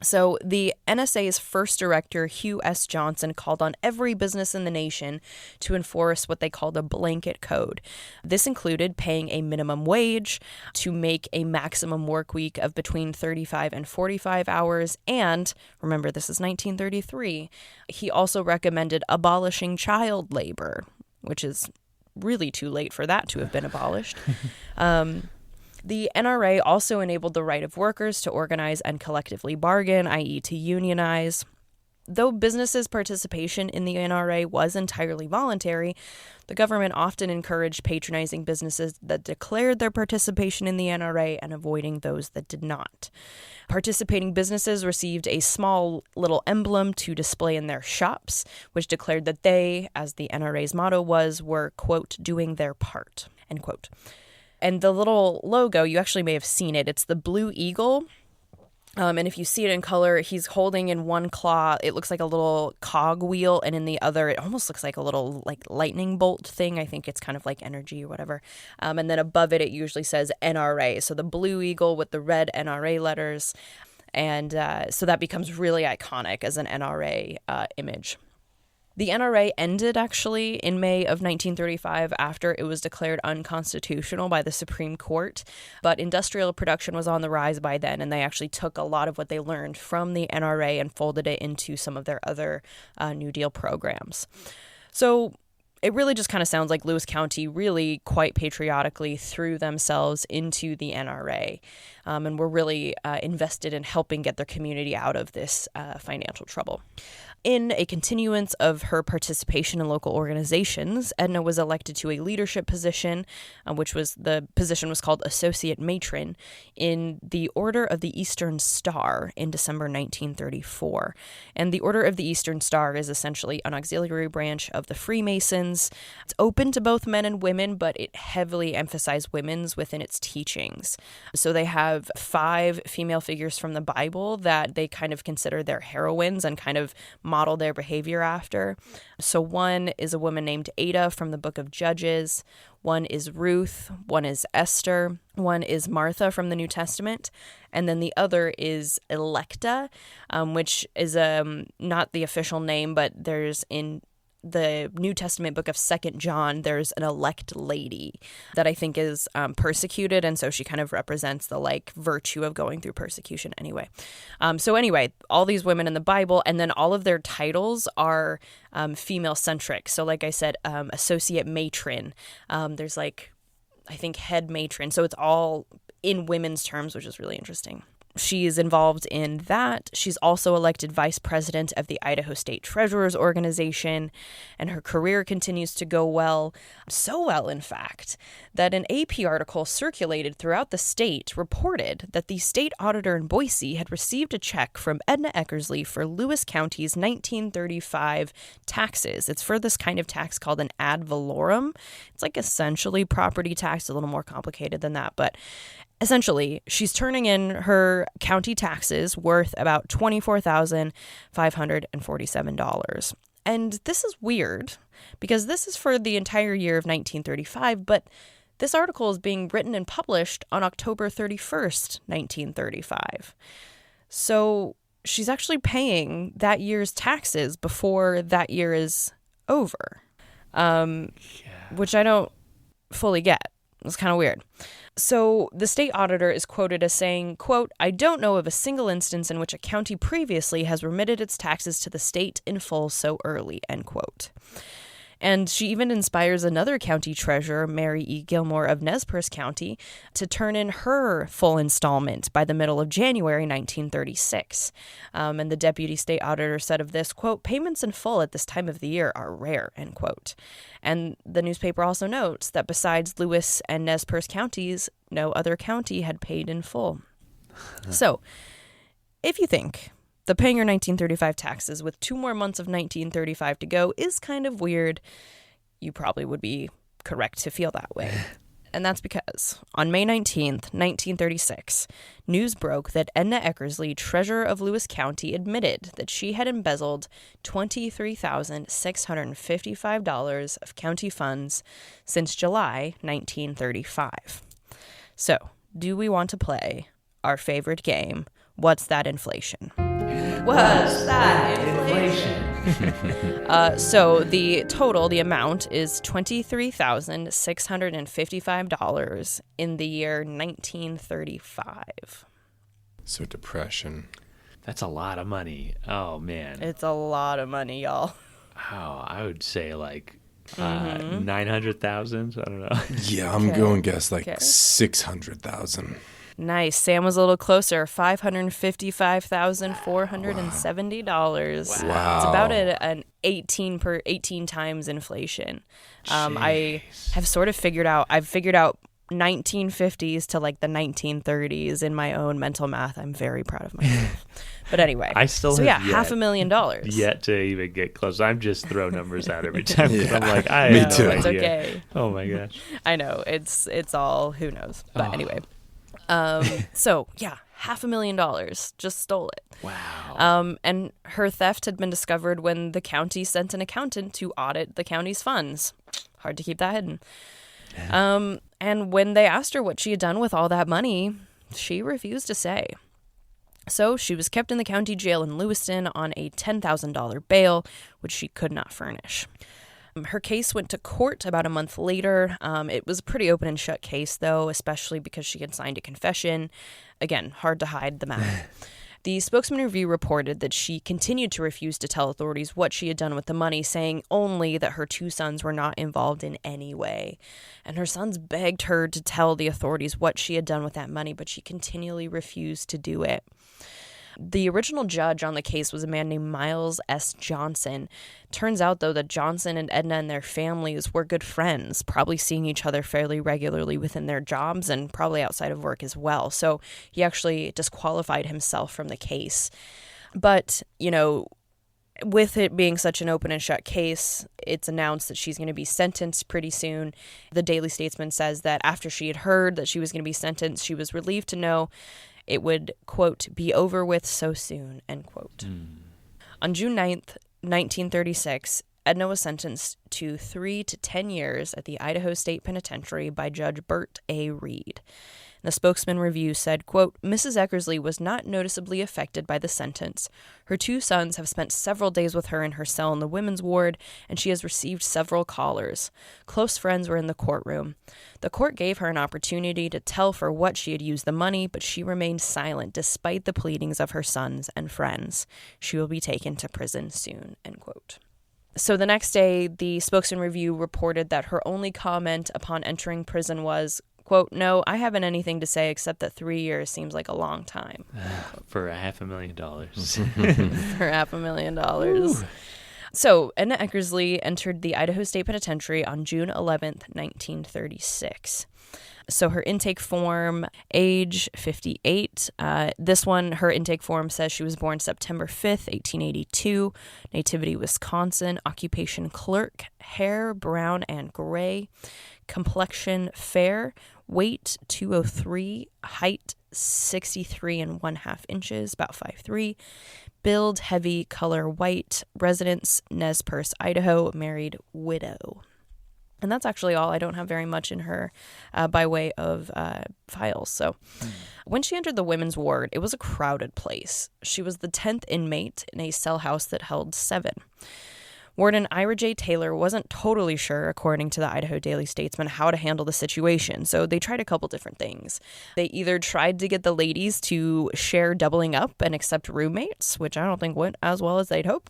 So the NSA's first director, Hugh S. Johnson, called on every business in the nation to enforce what they called a blanket code. This included paying a minimum wage, to make a maximum work week of between 35 and 45 hours, and, remember this is 1933, he also recommended abolishing child labor, which is really too late for that to have been abolished. The NRA also enabled the right of workers to organize and collectively bargain, i.e. to unionize. Though businesses' participation in the NRA was entirely voluntary, the government often encouraged patronizing businesses that declared their participation in the NRA and avoiding those that did not. Participating businesses received a small little emblem to display in their shops, which declared that they, as the NRA's motto was, were, quote, doing their part, end quote. And the little logo, you actually may have seen it. It's the blue eagle. And if you see it in color, he's holding in one claw, it looks like a little cog wheel, and in the other, it almost looks like a little like lightning bolt thing. I think it's kind of like energy or whatever. And then above it, it usually says NRA. So the blue eagle with the red NRA letters. And so that becomes really iconic as an NRA image. The NRA ended, actually, in May of 1935 after it was declared unconstitutional by the Supreme Court, but industrial production was on the rise by then, and they actually took a lot of what they learned from the NRA and folded it into some of their other New Deal programs. So it really just kind of sounds like Lewis County really quite patriotically threw themselves into the NRA and were really invested in helping get their community out of this financial trouble. In a continuance of her participation in local organizations, Edna was elected to a leadership position, the position was called Associate Matron, in the Order of the Eastern Star in December 1934. And the Order of the Eastern Star is essentially an auxiliary branch of the Freemasons. It's open to both men and women, but it heavily emphasized women's within its teachings. So they have 5 female figures from the Bible that they kind of consider their heroines and kind of model their behavior after. So one is a woman named Ada from the book of Judges, one is Ruth, one is Esther, one is Martha from the New Testament, and then the other is Electa, which is not the official name, but there's in the New Testament book of 2 John, there's an elect lady that I think is persecuted, and so she kind of represents the virtue of going through persecution anyway. So anyway, all these women in the Bible, and then all of their titles are female-centric. So like I said, associate matron, there's I think head matron, so it's all in women's terms, which is really interesting. She is involved in that. She's also elected vice president of the Idaho State Treasurers Organization, and her career continues to go well. So well, in fact, that an AP article circulated throughout the state reported that the state auditor in Boise had received a check from Edna Eckersley for Lewis County's 1935 taxes. It's for this kind of tax called an ad valorem. It's essentially property tax, a little more complicated than that, but essentially, she's turning in her county taxes worth about $24,547. And this is weird because this is for the entire year of 1935, but this article is being written and published on October 31st, 1935. So she's actually paying that year's taxes before that year is over, which I don't fully get. It's kind of weird. So the state auditor is quoted as saying, quote, "I don't know of a single instance in which a county previously has remitted its taxes to the state in full so early," end quote. And she even inspires another county treasurer, Mary E. Gilmore of Nez Perce County, to turn in her full installment by the middle of January 1936. And the deputy state auditor said of this, quote, payments in full at this time of the year are rare, end quote. And the newspaper also notes that besides Lewis and Nez Perce counties, no other county had paid in full. So, if you think the paying your 1935 taxes with 2 more months of 1935 to go is kind of weird, you probably would be correct to feel that way. And that's because on May 19th, 1936, news broke that Edna Eckersley, treasurer of Lewis County, admitted that she had embezzled $23,655 of county funds since July 1935. So, do we want to play our favorite game, What's That Inflation? What's that inflation? So the total, the amount, is $23,655 in the year 1935. So depression. That's a lot of money. Oh, man. It's a lot of money, y'all. Oh, I would say like 900,000. I don't know. Yeah, I'm going to guess like 600,000. Nice. Sam was a little closer. $555,470. Wow. It's about an 18 times inflation. I have sort of figured out 1950s to like the 1930s in my own mental math. I'm very proud of myself. But anyway, I still have $500,000 yet to even get close. I'm just throw numbers out every time. Yeah, I'm like, me have too. no It's idea. okay. Oh my gosh. I know. It's all who knows. But anyway. So yeah, $500,000 just stole it. Wow. And her theft had been discovered when the county sent an accountant to audit the county's funds. Hard to keep that hidden. And when they asked her what she had done with all that money, she refused to say. So she was kept in the county jail in Lewiston on a $10,000 bail, which she could not furnish. Her case went to court about a month later. It was a pretty open and shut case, though, especially because she had signed a confession. Again, hard to hide the matter. The Spokesman Review reported that she continued to refuse to tell authorities what she had done with the money, saying only that her 2 sons were not involved in any way. And her sons begged her to tell the authorities what she had done with that money, but she continually refused to do it. The original judge on the case was a man named Miles S. Johnson. Turns out, though, that Johnson and Edna and their families were good friends, probably seeing each other fairly regularly within their jobs and probably outside of work as well. So he actually disqualified himself from the case. But, you know, with it being such an open and shut case, it's announced that she's going to be sentenced pretty soon. The Daily Statesman says that after she had heard that she was going to be sentenced, she was relieved to know it would, quote, be over with so soon, end quote. On June 9th, 1936, Edna was sentenced to 3 to 10 years at the Idaho State Penitentiary by Judge Bert A. Reed. The Spokesman Review said, quote, Mrs. Eckersley was not noticeably affected by the sentence. Her 2 sons have spent several days with her in her cell in the women's ward, and she has received several callers. Close friends were in the courtroom. The court gave her an opportunity to tell for what she had used the money, but she remained silent despite the pleadings of her sons and friends. She will be taken to prison soon, end quote. So the next day, the Spokesman Review reported that her only comment upon entering prison was, quote, no, I haven't anything to say except that 3 years seems like a long time. For $500,000. For $500,000. So Edna Eckersley entered the Idaho State Penitentiary on June 11th, 1936. So her intake form, age 58. This one, her intake form says she was born September 5th, 1882. Nativity, Wisconsin. Occupation, clerk. Hair, brown and gray. Complexion, fair. Weight, 203. Height, 63 1/2 inches, about 5'3". Build, heavy. Color, white. Residence, Nez Perce, Idaho. Married, widow. And that's actually all. I don't have very much in her by way of files. So when she entered the women's ward, it was a crowded place. She was the 10th inmate in a cell house that held 7. Warden Ira J. Taylor wasn't totally sure, according to the Idaho Daily Statesman, how to handle the situation, so they tried a couple different things. They either tried to get the ladies to share doubling up and accept roommates, which I don't think went as well as they'd hope,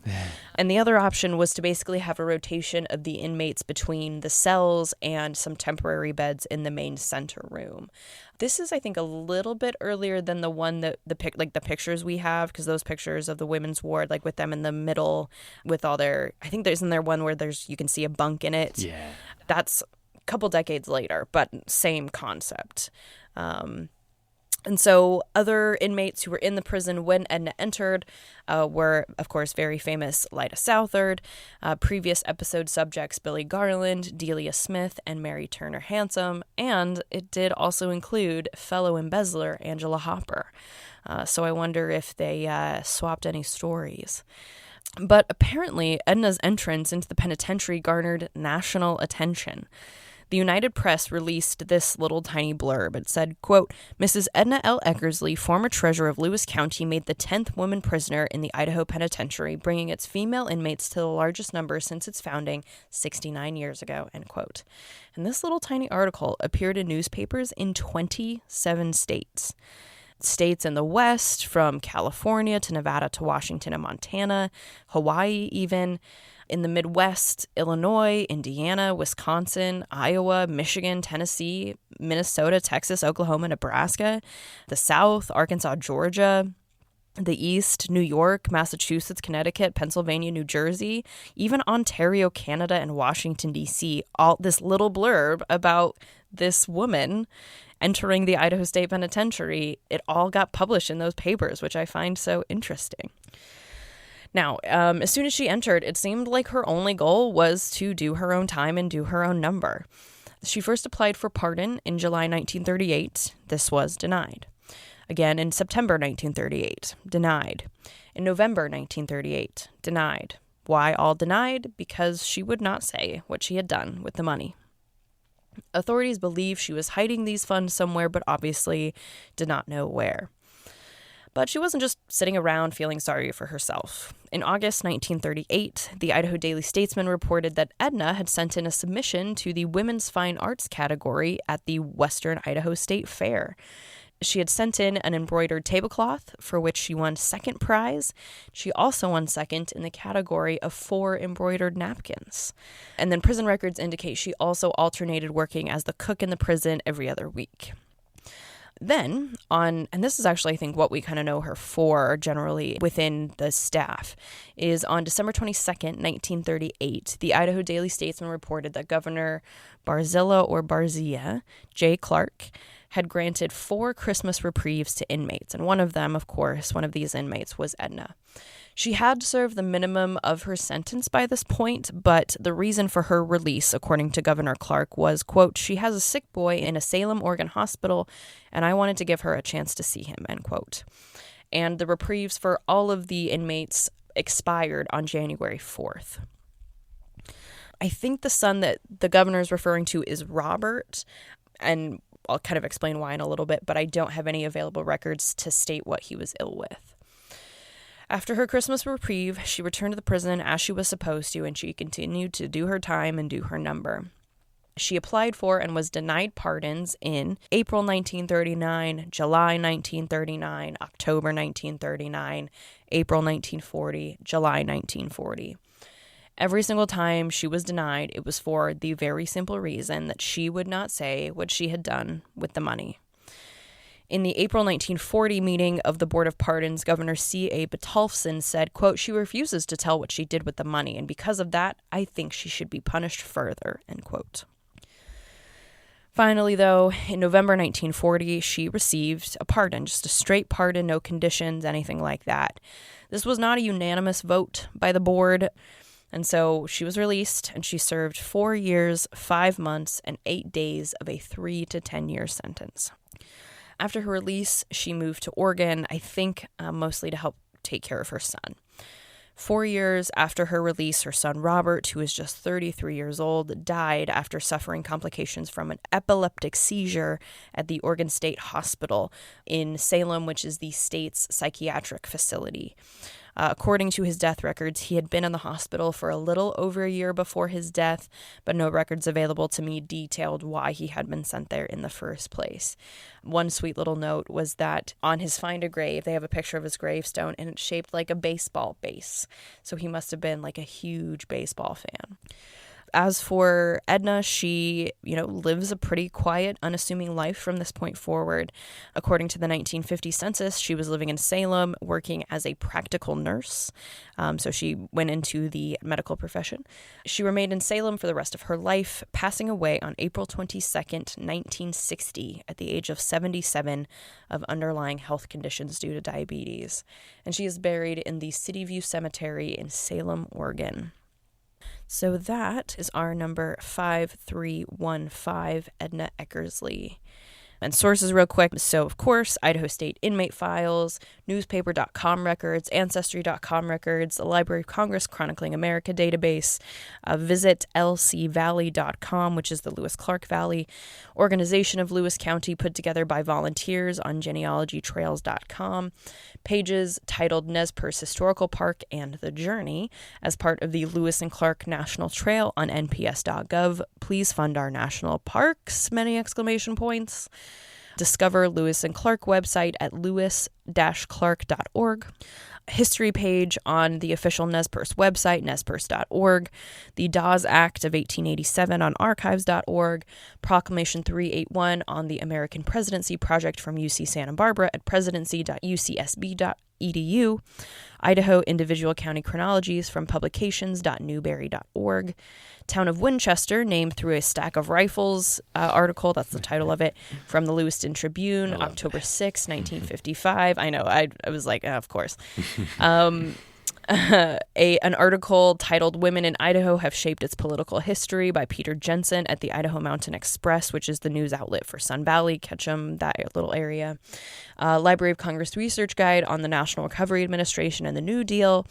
and the other option was to basically have a rotation of the inmates between the cells and some temporary beds in the main center room. This is, I think, a little bit earlier than the one that the pictures we have, because those pictures of the women's ward, like with them in the middle with all their, I think there's in there one where you can see a bunk in it. Yeah. That's a couple decades later, but same concept. And so other inmates who were in the prison when Edna entered were, of course, very famous Lyda Southard, previous episode subjects Billy Garland, Delia Smith, and Mary Turner Handsome, and it did also include fellow embezzler Angela Hopper. So I wonder if they swapped any stories. But apparently, Edna's entrance into the penitentiary garnered national attention. The United Press released this little tiny blurb. It said, quote, Mrs. Edna L. Eckersley, former treasurer of Lewis County, made the 10th woman prisoner in the Idaho Penitentiary, bringing its female inmates to the largest number since its founding 69 years ago, end quote. And this little tiny article appeared in newspapers in 27 states. States in the West, from California to Nevada to Washington and Montana, Hawaii even. In the Midwest, Illinois, Indiana, Wisconsin, Iowa, Michigan, Tennessee, Minnesota, Texas, Oklahoma, Nebraska, the South, Arkansas, Georgia, the East, New York, Massachusetts, Connecticut, Pennsylvania, New Jersey, even Ontario, Canada, and Washington, D.C., all this little blurb about this woman entering the Idaho State Penitentiary, it all got published in those papers, which I find so interesting. Now, as soon as she entered, it seemed like her only goal was to do her own time and do her own number. She first applied for pardon in July 1938. This was denied. Again in September 1938, denied. In November 1938, denied. Why all denied? Because she would not say what she had done with the money. Authorities believe she was hiding these funds somewhere, but obviously did not know where. But she wasn't just sitting around feeling sorry for herself. In August 1938, the Idaho Daily Statesman reported that Edna had sent in a submission to the Women's Fine Arts category at the Western Idaho State Fair. She had sent in an embroidered tablecloth, for which she won second prize. She also won second in the category of 4 embroidered napkins. And then prison records indicate she also alternated working as the cook in the prison every other week. Then, and this is actually, I think, what we kind of know her for generally within the staff, is on December 22nd, 1938, the Idaho Daily Statesman reported that Governor Barzilla J. Clark had granted 4 Christmas reprieves to inmates, and one of them, of course, one of these inmates was Edna. She had served the minimum of her sentence by this point, but the reason for her release, according to Governor Clark, was, quote, she has a sick boy in a Salem, Oregon hospital, and I wanted to give her a chance to see him, end quote. And the reprieves for all of the inmates expired on January 4th. I think the son that the governor is referring to is Robert, and I'll kind of explain why in a little bit, but I don't have any available records to state what he was ill with. After her Christmas reprieve, she returned to the prison as she was supposed to, and she continued to do her time and do her number. She applied for and was denied pardons in April 1939, July 1939, October 1939, April 1940, July 1940. Every single time she was denied, it was for the very simple reason that she would not say what she had done with the money. In the April 1940 meeting of the Board of Pardons, Governor C.A. Batolfson said, quote, she refuses to tell what she did with the money, and because of that, I think she should be punished further, end quote. Finally, though, in November 1940, she received a pardon, just a straight pardon, no conditions, anything like that. This was not a unanimous vote by the board, and so she was released, and she served 4 years, 5 months, and 8 days of a 3 to 10-year sentence. After her release, she moved to Oregon, I think mostly to help take care of her son. 4 years after her release, her son Robert, who was just 33 years old, died after suffering complications from an epileptic seizure at the Oregon State Hospital in Salem, which is the state's psychiatric facility. According to his death records, he had been in the hospital for a little over a year before his death, but no records available to me detailed why he had been sent there in the first place. One sweet little note was that on his Find a Grave, they have a picture of his gravestone, and it's shaped like a baseball base. So he must have been like a huge baseball fan. As for Edna, she, lives a pretty quiet, unassuming life from this point forward. According to the 1950 census, she was living in Salem, working as a practical nurse. So she went into the medical profession. She remained in Salem for the rest of her life, passing away on April 22nd, 1960, at the age of 77 of underlying health conditions due to diabetes. And she is buried in the City View Cemetery in Salem, Oregon. So that is our number 5315, Edna Eckersley. And sources real quick. So, of course, Idaho State inmate files, newspaper.com records, ancestry.com records, the Library of Congress Chronicling America database, visit lcvalley.com, which is the Lewis Clark Valley, organization of Lewis County put together by volunteers on genealogytrails.com, pages titled Nez Perce Historical Park and The Journey as part of the Lewis and Clark National Trail on nps.gov. Please fund our national parks, many exclamation points. Discover Lewis and Clark website at lewis-clark.org. History page on the official Nez Perce website, nezperce.org. The Dawes Act of 1887 on archives.org. Proclamation 381 on the American Presidency Project from UC Santa Barbara at presidency.ucsb.edu. Idaho Individual County Chronologies from publications.newberry.org. Town of Winchester, named through a stack of rifles article, that's the title of it, from the Lewiston Tribune, October 6, 1955. I know, I was like, of course. An article titled Women in Idaho Have Shaped Its Political History by Peter Jensen at the Idaho Mountain Express, which is the news outlet for Sun Valley, Ketchum, that little area. Library of Congress Research Guide on the National Recovery Administration and the New Deal.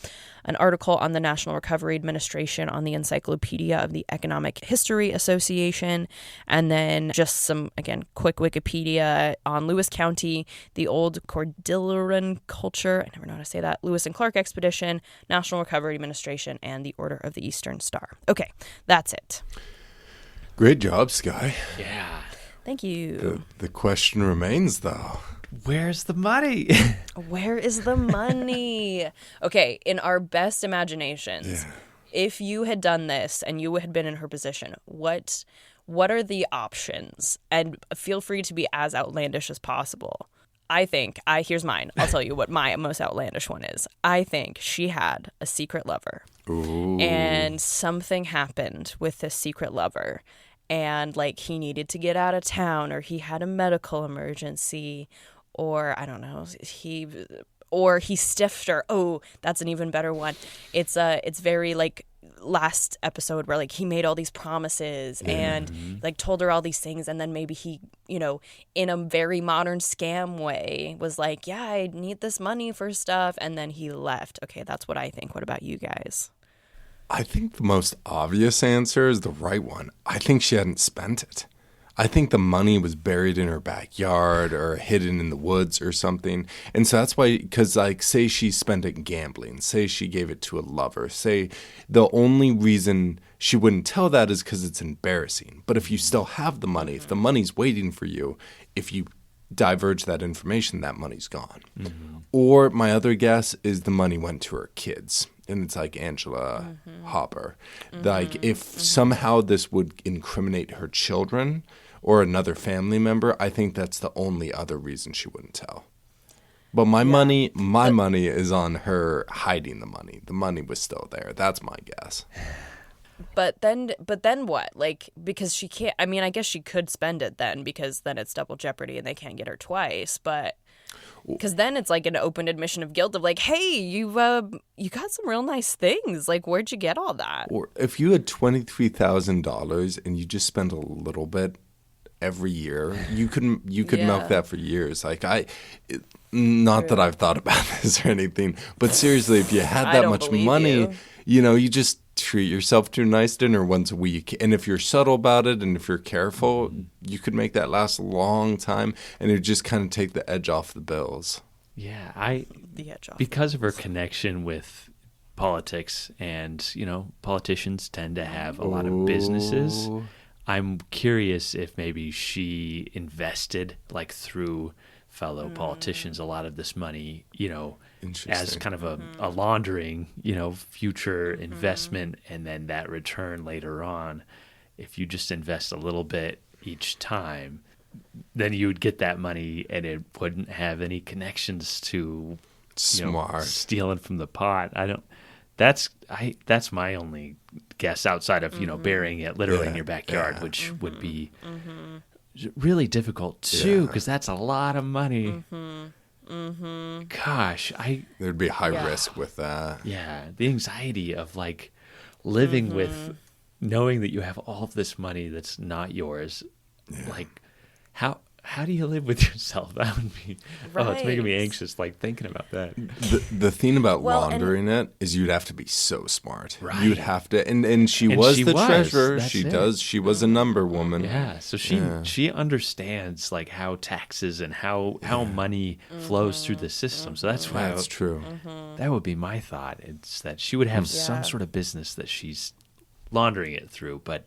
An article on the National Recovery Administration on the Encyclopedia of the Economic History Association. And then just some, again, quick Wikipedia on Lewis County, the Old Cordilleran Culture, I never know how to say that, Lewis and Clark Expedition, National Recovery Administration, and the Order of the Eastern Star. Okay, that's it. Great job, Skye. Yeah. Thank you. The question remains, though. Where's the money? Where is the money? Okay, in our best imaginations, if you had done this and you had been in her position, what are the options? And feel free to be as outlandish as possible. I think, here's mine. I'll tell you what my most outlandish one is. I think she had a secret lover. Ooh. And something happened with this secret lover. And, he needed to get out of town, or he had a medical emergency, or, I don't know, he stiffed her. Oh, that's an even better one. It's very, last episode where, he made all these promises and, told her all these things, and then maybe he, in a very modern scam way was like, yeah, I need this money for stuff, and then he left. Okay, that's what I think. What about you guys? I think the most obvious answer is the right one. I think she hadn't spent it. I think the money was buried in her backyard or hidden in the woods or something. And so that's why, because say she spent it gambling, say she gave it to a lover, say the only reason she wouldn't tell that is because it's embarrassing. But if you still have the money, if the money's waiting for you, if you diverge that information, that money's gone. Mm-hmm. Or my other guess is the money went to her kids. And it's like Angela Hopper. If somehow this would incriminate her children or another family member, I think that's the only other reason she wouldn't tell. But my money is on her hiding the money. The money was still there. That's my guess. But then what? Because she can't, I guess she could spend it then, because then it's double jeopardy and they can't get her twice, but because then it's an open admission of guilt of hey, you got some real nice things. Where'd you get all that? Or if you had $23,000 and you just spent a little bit every year, you could milk that for years. Not that I've thought about this or anything, but seriously, if you had that much money, you just treat yourself to a nice dinner once a week. And if you're subtle about it and if you're careful, you could make that last a long time, and it would just kind of take the edge off the bills. Yeah, the edge off. because of her connection with politics, and politicians tend to have a lot of businesses. I'm curious if maybe she invested like through fellow politicians a lot of this money, as kind of a laundering, future investment, and then that return later on. If you just invest a little bit each time, then you would get that money, and it wouldn't have any connections to stealing from the pot. That's my only guess outside of burying it literally in your backyard, which would be really difficult too, because that's a lot of money. Gosh, there'd be high risk with that. Yeah, the anxiety of like living with knowing that you have all of this money that's not yours. Like, how do you live with yourself? That would be it's making me anxious like thinking about that. The thing about laundering it is you'd have to be so smart. Right. You'd have to, and she was the treasurer. She was a number woman. Yeah, so she understands like how taxes and how money flows through the system. So that's why that's true. That would be my thought. It's that she would have some sort of business that she's laundering it through, but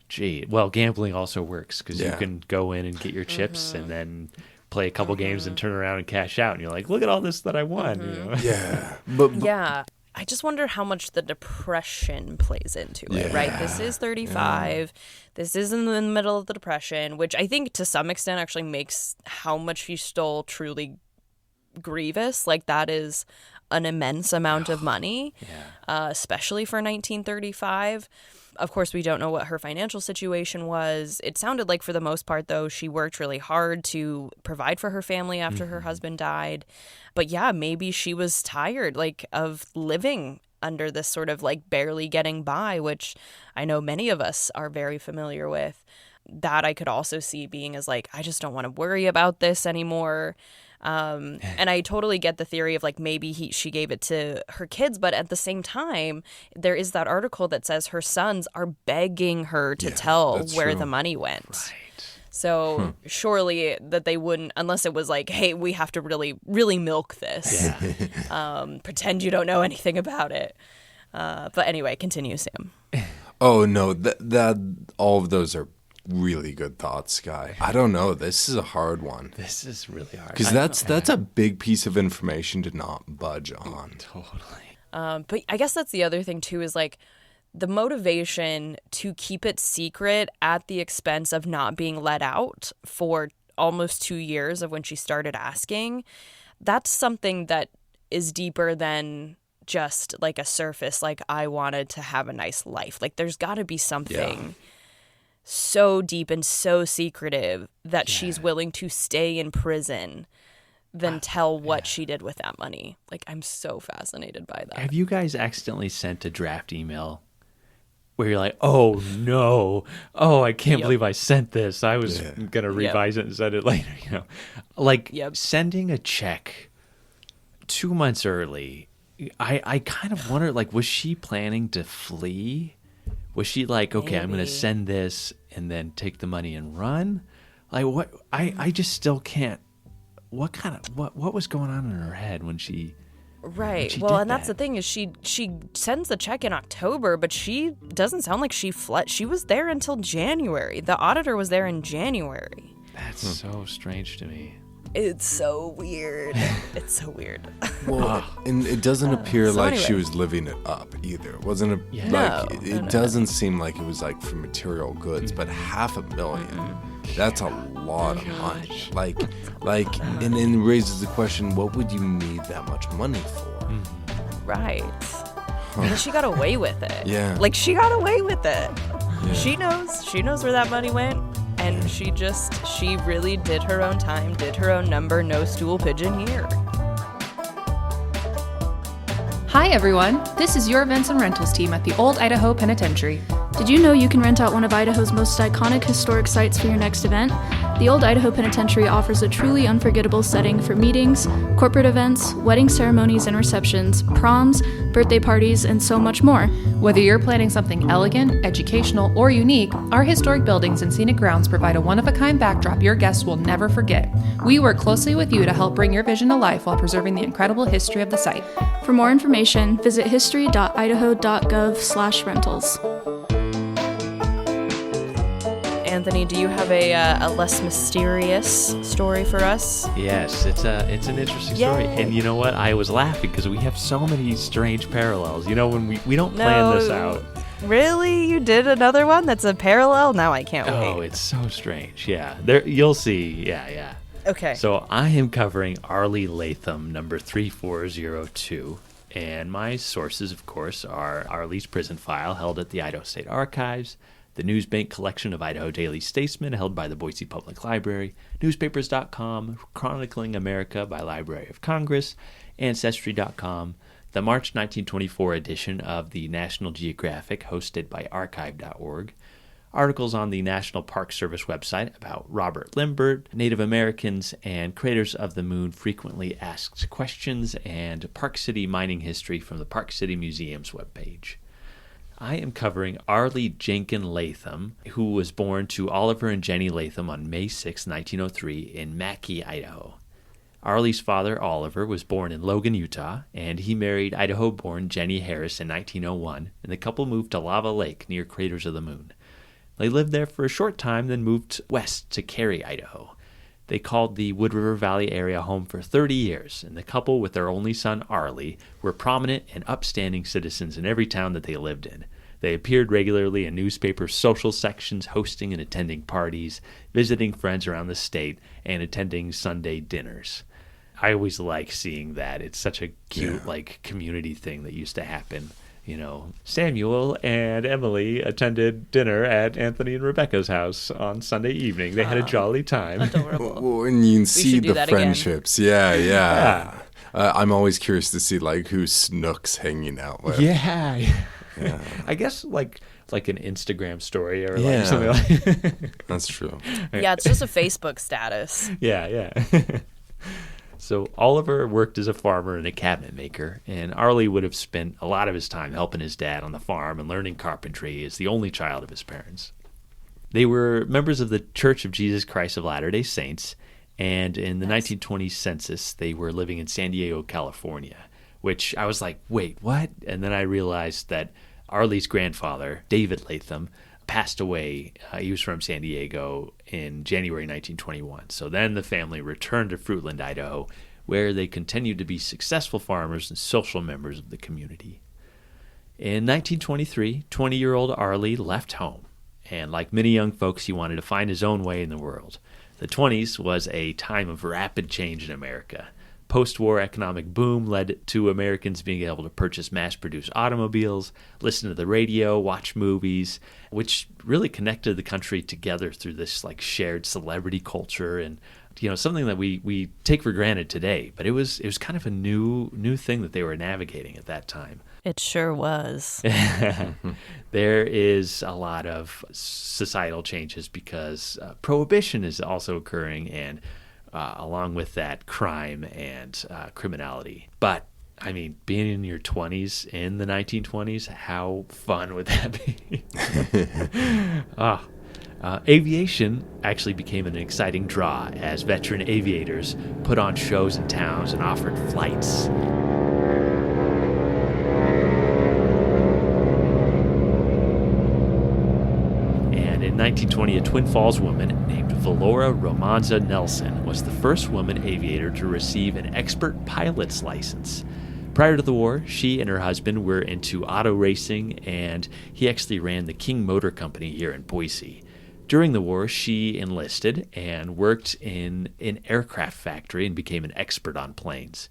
gambling also works because you can go in and get your chips and then play a couple games and turn around and cash out, and you're like, look at all this that I won. Yeah, I just wonder how much the depression plays into it, right? This is 35. This is in the middle of the depression, which I think to some extent actually makes how much she stole truly grievous. Like, that is an immense amount of money, especially for 1935. Of course, we don't know what her financial situation was. It sounded like, for the most part, though, she worked really hard to provide for her family after her husband died. But yeah, maybe she was tired, like, of living under this sort of like barely getting by, which I know many of us are very familiar with. That I could also see being as like, I just don't want to worry about this anymore. And I totally get the theory of like maybe she gave it to her kids, but at the same time, there is that article that says her sons are begging her to tell where the money went. Right. So surely that they wouldn't, unless it was like, hey, we have to really, really milk this. Pretend you don't know anything about it. But anyway, continue, Sam. Oh no, that all of those are really good thoughts, Skye. I don't know. This is a hard one. This is really hard. Because that's a big piece of information to not budge on. Totally. But I guess that's the other thing, too, is like the motivation to keep it secret at the expense of not being let out for almost 2 years of when she started asking. That's something that is deeper than just like a surface, like I wanted to have a nice life. Like there's got to be something so deep and so secretive that she's willing to stay in prison than tell what she did with that money. Like, I'm so fascinated by that. Have you guys accidentally sent a draft email where you're like, oh no, I can't believe I sent this. I was going to revise it and send it later, Like sending a check 2 months early, I kind of wonder, like, was she planning to flee? Was she like, okay, I'm going to send this and then take the money and run? Like, what? I just still can't. What was going on in her head when she? Right. Well, and that's the thing is she sends the check in October, but she doesn't sound like she fled. She was there until January. The auditor was there in January. That's so strange to me. It's so weird. It's so weird. Well, and it doesn't appear like she was living it up either. It wasn't it doesn't seem like it was like for material goods, but $500,000. That's a lot of money. Like, and then raises the question: what would you need that much money for? Right. And she got away with it. Yeah. Like she got away with it. Yeah. She knows where that money went. And she really did her own time, did her own number, no stool pigeon here. Hi everyone, this is your events and rentals team at the Old Idaho Penitentiary. Did you know you can rent out one of Idaho's most iconic historic sites for your next event? The Old Idaho Penitentiary offers a truly unforgettable setting for meetings, corporate events, wedding ceremonies and receptions, proms, birthday parties, and so much more. Whether you're planning something elegant, educational, or unique, our historic buildings and scenic grounds provide a one-of-a-kind backdrop your guests will never forget. We work closely with you to help bring your vision to life while preserving the incredible history of the site. For more information, visit history.idaho.gov/rentals. Anthony, do you have a less mysterious story for us? Yes, it's an interesting story. And you know what? I was laughing because we have so many strange parallels. You know, when we don't plan this out. Really? You did another one that's a parallel? Now I can't wait. Oh, it's so strange. Yeah. There you'll see. Yeah. Okay. So I am covering Arley Latham, number 3402. And my sources, of course, are Arley's prison file held at the Idaho State Archives, the Newsbank collection of Idaho Daily Statesmen held by the Boise Public Library, newspapers.com, Chronicling America by Library of Congress, Ancestry.com, the March 1924 edition of the National Geographic hosted by archive.org, articles on the National Park Service website about Robert Limbert, Native Americans, and Creators of the Moon Frequently Asked Questions, and Park City mining history from the Park City Museum's webpage. I am covering Arley Jenkin Latham, who was born to Oliver and Jenny Latham on May 6, 1903, in Mackay, Idaho. Arley's father, Oliver, was born in Logan, Utah, and he married Idaho-born Jenny Harris in 1901, and the couple moved to Lava Lake near Craters of the Moon. They lived there for a short time, then moved west to Cary, Idaho. They called the Wood River Valley area home for 30 years, and the couple, with their only son, Arley, were prominent and upstanding citizens in every town that they lived in. They appeared regularly in newspaper social sections, hosting and attending parties, visiting friends around the state, and attending Sunday dinners. I always like seeing that. It's such a cute, community thing that used to happen. You know, Samuel and Emily attended dinner at Anthony and Rebecca's house on Sunday evening. They had a jolly time. Adorable. Well, and you can see the that friendships. Yeah. I'm always curious to see who Snook's hanging out with. Yeah. I guess like an Instagram story or something like that. That's true. Yeah, it's just a Facebook status. Yeah. So Oliver worked as a farmer and a cabinet maker, and Arley would have spent a lot of his time helping his dad on the farm and learning carpentry as the only child of his parents. They were members of the Church of Jesus Christ of Latter-day Saints, and in the 1920 census, they were living in San Diego, California, which I was like, wait, what? And then I realized that Arley's grandfather, David Latham, passed away. He was from San Diego in January 1921. So then the family returned to Fruitland, Idaho, where they continued to be successful farmers and social members of the community. In 1923, 20-year-old Arley left home, and like many young folks, he wanted to find his own way in the world. The 20s was a time of rapid change in America. Post-war economic boom led to Americans being able to purchase mass-produced automobiles, listen to the radio, watch movies, which really connected the country together through this shared celebrity culture and something that we take for granted today. But it was kind of a new thing that they were navigating at that time. It sure was. There is a lot of societal changes because prohibition is also occurring, and along with that, crime and criminality. But, I mean, being in your 20s in the 1920s, how fun would that be? Aviation actually became an exciting draw as veteran aviators put on shows in towns and offered flights. In 1920, a Twin Falls woman named Valora Romanza Nelson was the first woman aviator to receive an expert pilot's license. Prior to the war, she and her husband were into auto racing, and he actually ran the King Motor Company here in Boise. During the war, she enlisted and worked in an aircraft factory and became an expert on planes.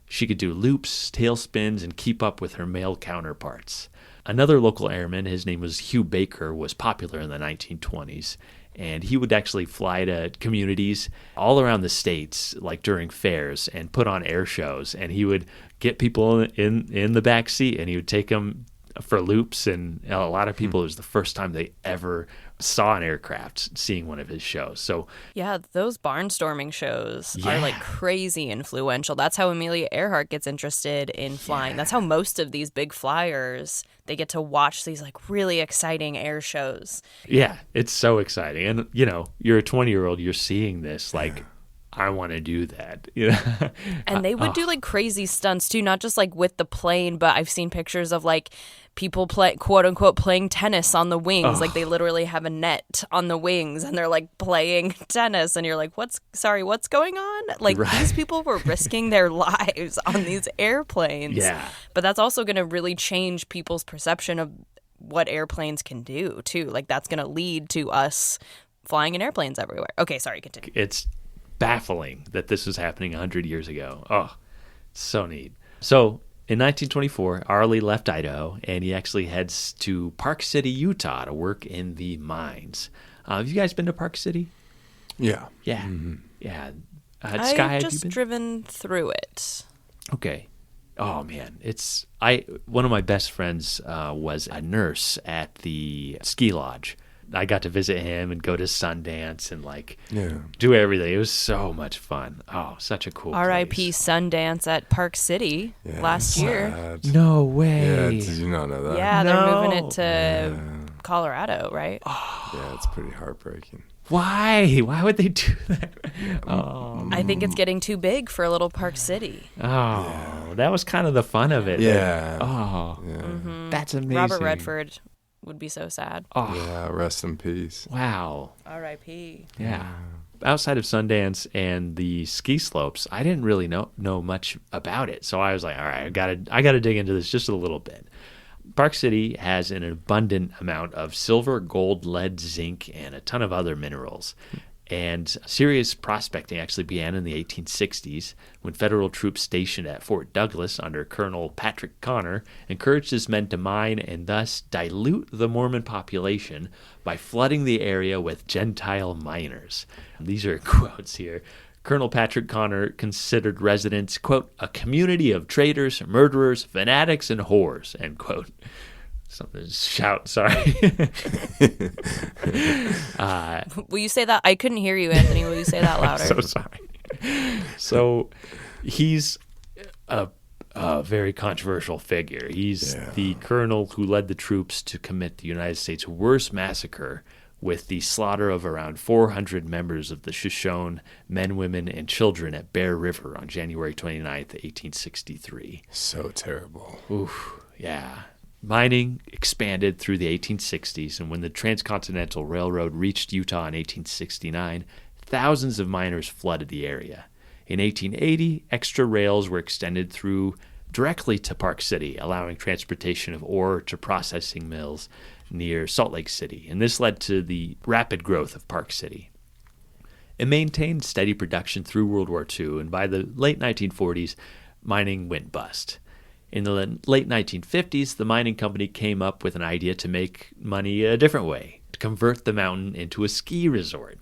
She could do loops, tailspins, and keep up with her male counterparts. Another local airman, his name was Hugh Baker, was popular in the 1920s, and he would actually fly to communities all around the states, like during fairs, and put on air shows, and he would get people in the back seat, and he would take them for loops, and a lot of people, it was the first time they ever saw an aircraft seeing one of his shows. So yeah, those barnstorming shows Yeah. are like crazy influential. That's how Amelia Earhart gets interested in flying. That's how most of these big flyers, they get to watch these like really exciting air shows. yeah, it's so exciting. And, you know, you're a 20-year-old, you're seeing this, like, I want to do that. You know? And they would do like crazy stunts too, not just like with the plane, but I've seen pictures of like people quote unquote playing tennis on the wings. Like they literally have a net on the wings and they're like playing tennis and you're like, what's going on? Like these people were risking their lives on these airplanes. Yeah. But that's also going to really change people's perception of what airplanes can do too. Like that's going to lead to us flying in airplanes everywhere. Okay, sorry, continue. It's baffling that this was happening 100 years ago. Oh, so neat. So in 1924, Arley left Idaho, and he actually heads to Park City, Utah to work in the mines. Have you guys been to Park City? Yeah. Yeah. Mm-hmm. Yeah. I've Skye, have you just been? driven through it. Okay. Oh, man. One of my best friends was a nurse at the ski lodge. I got to visit him and go to Sundance and do everything. It was so much fun. Oh, such a cool R.I.P. place. Sundance at Park City last year. Sad. No way. Yeah, did you not know that? Yeah, they're No. moving it to Colorado, right? Yeah, it's pretty heartbreaking. Why? Why would they do that? Oh, I think it's getting too big for a little Park City. That was kind of the fun of it. Yeah. Oh, Mm-hmm. that's amazing. Robert Redford would be so sad. Oh, Yeah, rest in peace. wow. R.I.P. Yeah. Outside of Sundance and the ski slopes, I didn't really know much about it. So I was like, all right, I gotta dig into this just a little bit. Park City has an abundant amount of silver, gold, lead, zinc, and a ton of other minerals. And serious prospecting actually began in the 1860s when federal troops stationed at Fort Douglas under Colonel Patrick Connor encouraged his men to mine and thus dilute the Mormon population by flooding the area with Gentile miners. These are quotes here. Colonel Patrick Connor considered residents, quote, a community of traitors, murderers, fanatics, and whores, end quote. Something to shout, sorry. Will you say that? I couldn't hear you, Anthony. Will you say that louder? I'm so sorry. So he's a very controversial figure. He's the colonel who led the troops to commit the United States' worst massacre with the slaughter of around 400 members of the Shoshone, men, women, and children at Bear River on January 29th, 1863. So terrible. Oof, yeah. Mining expanded through the 1860s, and when the Transcontinental Railroad reached Utah in 1869, thousands of miners flooded the area. In 1880, extra rails were extended through directly to Park City, allowing transportation of ore to processing mills near Salt Lake City, and this led to the rapid growth of Park City. It maintained steady production through World War II, and by the late 1940s, mining went bust. In the late 1950s, the mining company came up with an idea to make money a different way, to convert the mountain into a ski resort.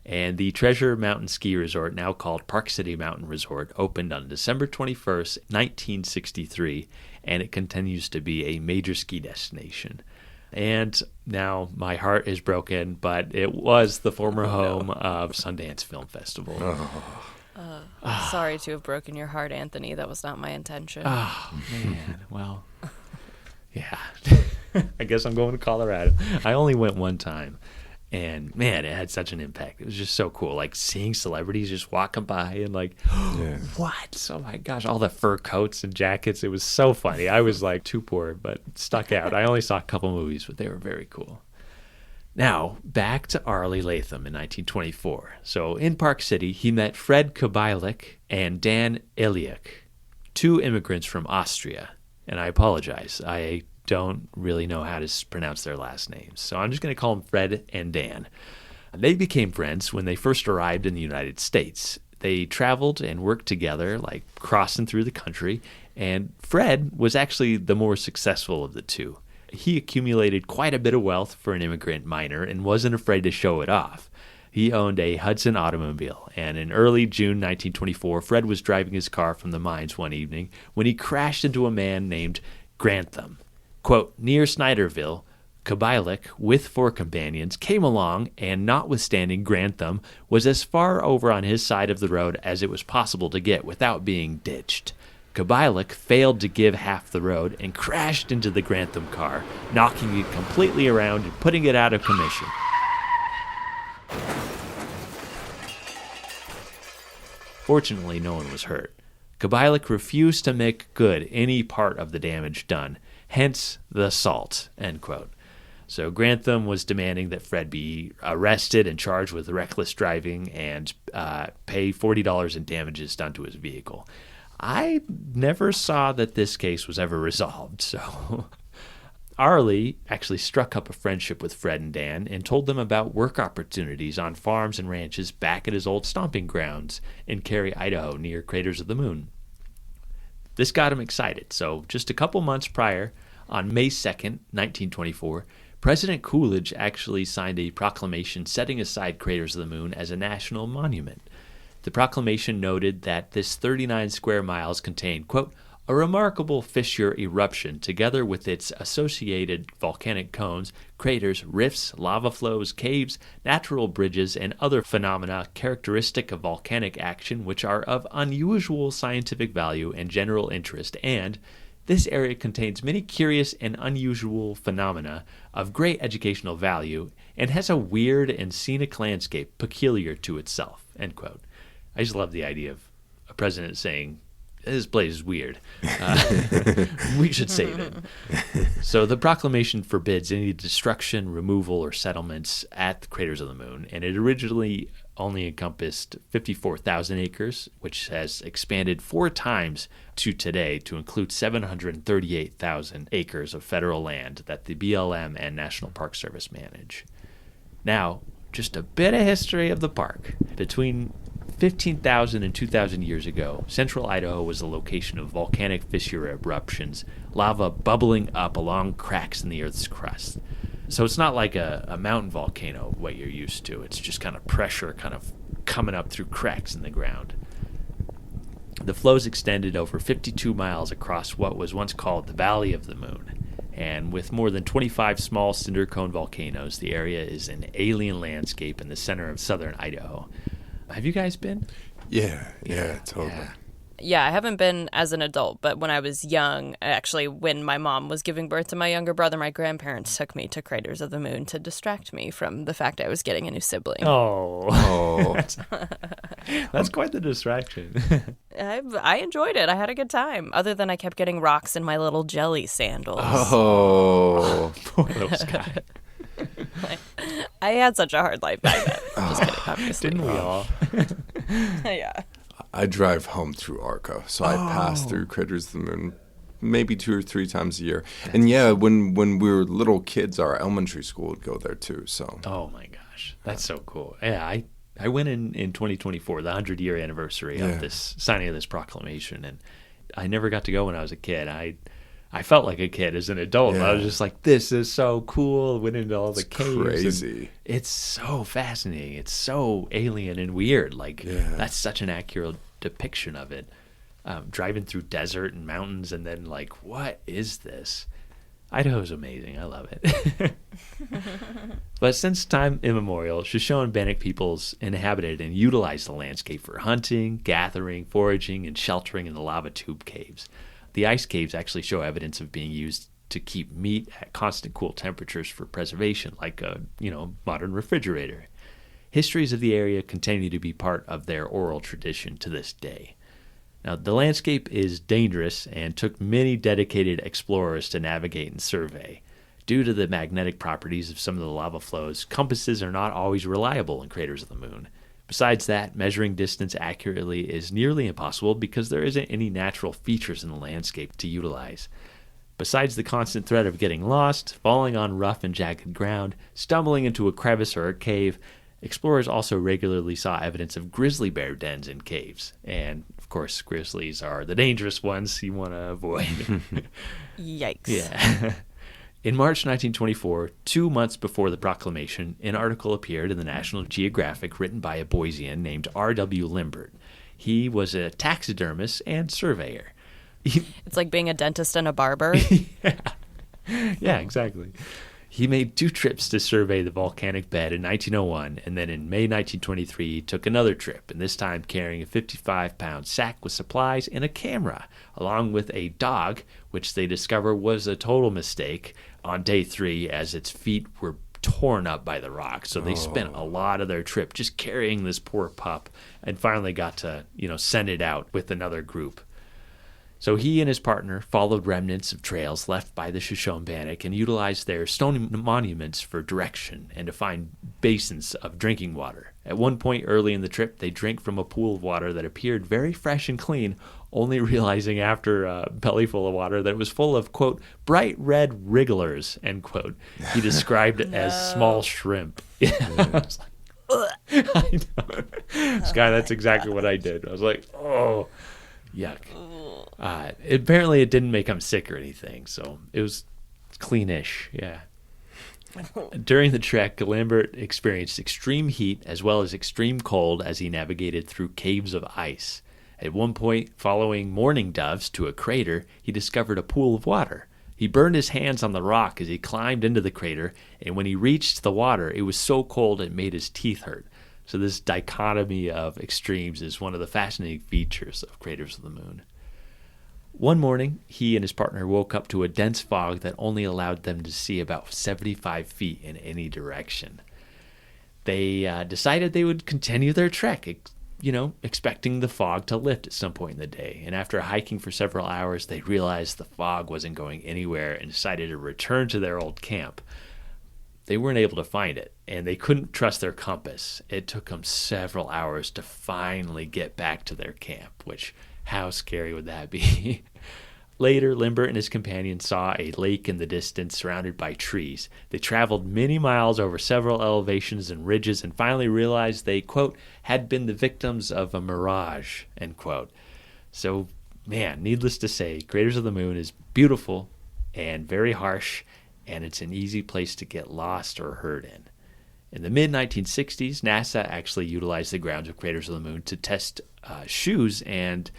And the Treasure Mountain Ski Resort, now called Park City Mountain Resort, opened on December 21st, 1963, and it continues to be a major ski destination. And now my heart is broken, but it was the former home of Sundance Film Festival. Sorry to have broken your heart, Anthony. That was not my intention. Oh, man. Well, yeah. I guess I'm going to Colorado. I only went one time. And, man, it had such an impact. It was just so cool. Like, seeing celebrities just walking by and, like, what? Oh, my gosh. All the fur coats and jackets. It was so funny. I was, like, too poor, but stuck out. I only saw a couple movies, but they were very cool. Now, back to Arley Latham in 1924. So, in Park City, he met Fred Kubilik and Dan Iliuk, two immigrants from Austria. And I apologize. I don't really know how to pronounce their last names. So I'm just going to call them Fred and Dan. They became friends when they first arrived in the United States. They traveled and worked together, like crossing through the country. And Fred was actually the more successful of the two. He accumulated quite a bit of wealth for an immigrant miner and wasn't afraid to show it off. He owned a Hudson automobile, and in early June 1924, Fred was driving his car from the mines one evening when he crashed into a man named Grantham, quote, near Snyderville, Kabilik, with 4 companions, came along and, notwithstanding Grantham, was as far over on his side of the road as it was possible to get without being ditched. Kabilik failed to give half the road and crashed into the Grantham car, knocking it completely around and putting it out of commission. Fortunately, no one was hurt. Kabilik refused to make good any part of the damage done, hence the assault, end quote. So Grantham was demanding that Fred be arrested and charged with reckless driving and pay $40 in damages done to his vehicle. I never saw that this case was ever resolved, so Arley actually struck up a friendship with Fred and Dan and told them about work opportunities on farms and ranches back at his old stomping grounds in Cary, Idaho, near Craters of the Moon. This got him excited, so just a couple months prior, on May 2nd, 1924, President Coolidge actually signed a proclamation setting aside Craters of the Moon as a national monument. The proclamation noted that this 39 square miles contained, quote, a remarkable fissure eruption together with its associated volcanic cones, craters, rifts, lava flows, caves, natural bridges, and other phenomena characteristic of volcanic action which are of unusual scientific value and general interest, and this area contains many curious and unusual phenomena of great educational value and has a weird and scenic landscape peculiar to itself, end quote. I just love the idea of a president saying, this place is weird. We should save it. So the proclamation forbids any destruction, removal, or settlements at the Craters of the Moon, and it originally only encompassed 54,000 acres, which has expanded 4 times to today to include 738,000 acres of federal land that the BLM and National Park Service manage. Now, just a bit of history of the park. Between 15,000 and 2,000 years ago, central Idaho was the location of volcanic fissure eruptions, lava bubbling up along cracks in the Earth's crust. So it's not like a mountain volcano, what you're used to. It's just kind of pressure kind of coming up through cracks in the ground. The flows extended over 52 miles across what was once called the Valley of the Moon. And with more than 25 small cinder cone volcanoes, the area is an alien landscape in the center of southern Idaho. Have you guys been? Yeah, totally. Yeah, I haven't been as an adult, but when I was young, actually, when my mom was giving birth to my younger brother, my grandparents took me to Craters of the Moon to distract me from the fact I was getting a new sibling. Oh. That's quite the distraction. I enjoyed it. I had a good time, other than I kept getting rocks in my little jelly sandals. Oh. Poor little Skye. I had such a hard life back then. Just kidding, obviously. Didn't we all? Yeah. I drive home through Arco, so I pass through Craters of the Moon maybe 2 or 3 times a year. And yeah, when we were little kids, our elementary school would go there too. So. Oh my gosh, that's so cool. Yeah, I went in 2024, the 100-year anniversary of this signing of this proclamation, and I never got to go when I was a kid. I felt like a kid as an adult. Yeah. I was just like, this is so cool. Went into all the caves. Crazy. It's so fascinating. It's so alien and weird. Like, that's such an accurate depiction of it. Driving through desert and mountains and then like, what is this? Idaho's amazing. I love it. But since time immemorial, Shoshone and Bannock peoples inhabited and utilized the landscape for hunting, gathering, foraging, and sheltering in the lava tube caves. The ice caves actually show evidence of being used to keep meat at constant cool temperatures for preservation, like a modern refrigerator. Histories of the area continue to be part of their oral tradition to this day. Now, the landscape is dangerous and took many dedicated explorers to navigate and survey. Due to the magnetic properties of some of the lava flows, compasses are not always reliable in Craters of the Moon. Besides that, measuring distance accurately is nearly impossible because there isn't any natural features in the landscape to utilize. Besides the constant threat of getting lost, falling on rough and jagged ground, stumbling into a crevice or a cave, explorers also regularly saw evidence of grizzly bear dens in caves. And, of course, grizzlies are the dangerous ones you want to avoid. Yikes. Yeah. In March 1924, 2 months before the proclamation, an article appeared in the National Geographic written by a Boisean named R.W. Limbert. He was a taxidermist and surveyor. It's like being a dentist and a barber. Yeah, exactly. He made 2 trips to survey the volcanic bed in 1901, and then in May 1923 he took another trip, and this time carrying a 55-pound sack with supplies and a camera, along with a dog, which they discover was a total mistake on day 3 as its feet were torn up by the rocks. So they spent a lot of their trip just carrying this poor pup, and finally got to, send it out with another group. So he and his partner followed remnants of trails left by the Shoshone Bannock and utilized their stone monuments for direction and to find basins of drinking water. At one point early in the trip, they drank from a pool of water that appeared very fresh and clean, only realizing after a belly full of water that it was full of, quote, bright red wrigglers, end quote. He described it as small shrimp. I was like, I know. Skye, that's exactly what I did. I was like, oh, yuck. Apparently it didn't make him sick or anything, so it was cleanish, yeah. During the trek, Lambert experienced extreme heat as well as extreme cold as he navigated through caves of ice. At one point, following mourning doves to a crater, he discovered a pool of water. He burned his hands on the rock as he climbed into the crater, and when he reached the water, it was so cold it made his teeth hurt. So this dichotomy of extremes is one of the fascinating features of Craters of the Moon. One morning, he and his partner woke up to a dense fog that only allowed them to see about 75 feet in any direction. They decided they would continue their trek, expecting the fog to lift at some point in the day. And after hiking for several hours, they realized the fog wasn't going anywhere and decided to return to their old camp. They weren't able to find it, and they couldn't trust their compass. It took them several hours to finally get back to their camp, which, how scary would that be? Later, Lambert and his companions saw a lake in the distance surrounded by trees. They traveled many miles over several elevations and ridges and finally realized they, quote, had been the victims of a mirage, end quote. So, man, needless to say, Craters of the Moon is beautiful and very harsh, and it's an easy place to get lost or hurt in. In the mid-1960s, NASA actually utilized the grounds of Craters of the Moon to test shoes and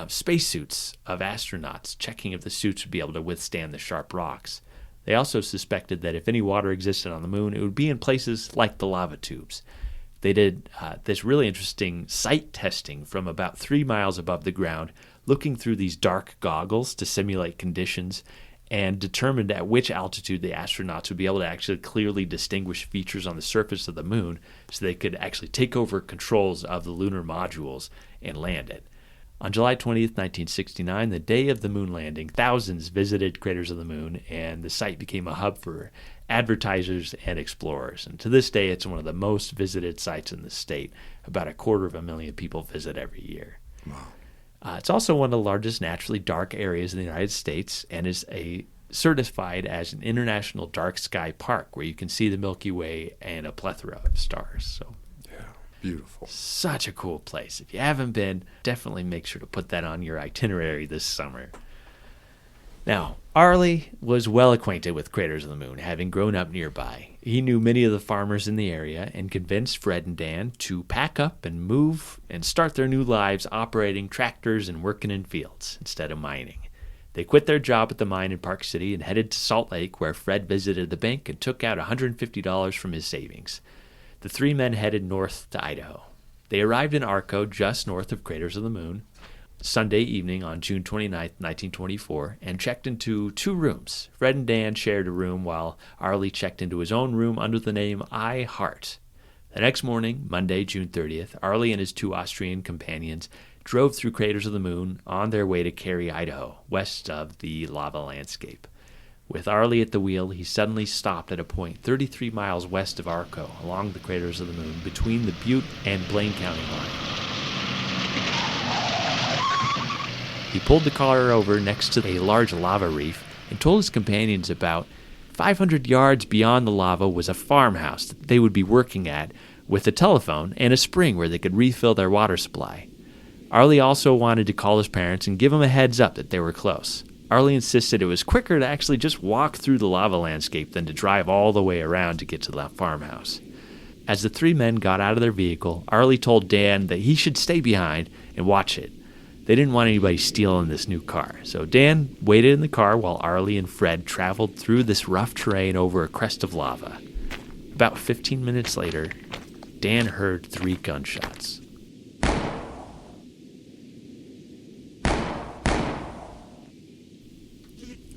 spacesuits of astronauts, checking if the suits would be able to withstand the sharp rocks. They also suspected that if any water existed on the moon, it would be in places like the lava tubes. They did this really interesting site testing from about 3 miles above the ground, looking through these dark goggles to simulate conditions, and determined at which altitude the astronauts would be able to actually clearly distinguish features on the surface of the moon so they could actually take over controls of the lunar modules and land it. On July 20th, 1969, the day of the moon landing, thousands visited Craters of the Moon, and the site became a hub for advertisers and explorers. And to this day, it's one of the most visited sites in the state. About 250,000 people visit every year. Wow. It's also one of the largest naturally dark areas in the United States and is certified as an international dark sky park where you can see the Milky Way and a plethora of stars. So. Beautiful. Such a cool place. If you haven't been, definitely make sure to put that on your itinerary this summer. Now, Arley was well acquainted with Craters of the Moon, having grown up nearby. He knew many of the farmers in the area and convinced Fred and Dan to pack up and move and start their new lives operating tractors and working in fields instead of mining. They quit their job at the mine in Park City and headed to Salt Lake, where Fred visited the bank and took out $150 from his savings. The 3 men headed north to Idaho. They arrived in Arco, just north of Craters of the Moon, Sunday evening on June 29, 1924, and checked into 2 rooms. Fred and Dan shared a room while Arley checked into his own room under the name I Heart. The next morning, Monday, June 30th, Arley and his 2 Austrian companions drove through Craters of the Moon on their way to Cary, Idaho, west of the lava landscape. With Arley at the wheel, he suddenly stopped at a point 33 miles west of Arco, along the Craters of the Moon, between the Butte and Blaine County line. He pulled the car over next to a large lava reef and told his companions about 500 yards beyond the lava was a farmhouse that they would be working at with a telephone and a spring where they could refill their water supply. Arley also wanted to call his parents and give them a heads up that they were close. Arley insisted it was quicker to actually just walk through the lava landscape than to drive all the way around to get to the farmhouse. As the 3 men got out of their vehicle, Arley told Dan that he should stay behind and watch it. They didn't want anybody stealing this new car, so Dan waited in the car while Arley and Fred traveled through this rough terrain over a crest of lava. About 15 minutes later, Dan heard 3 gunshots.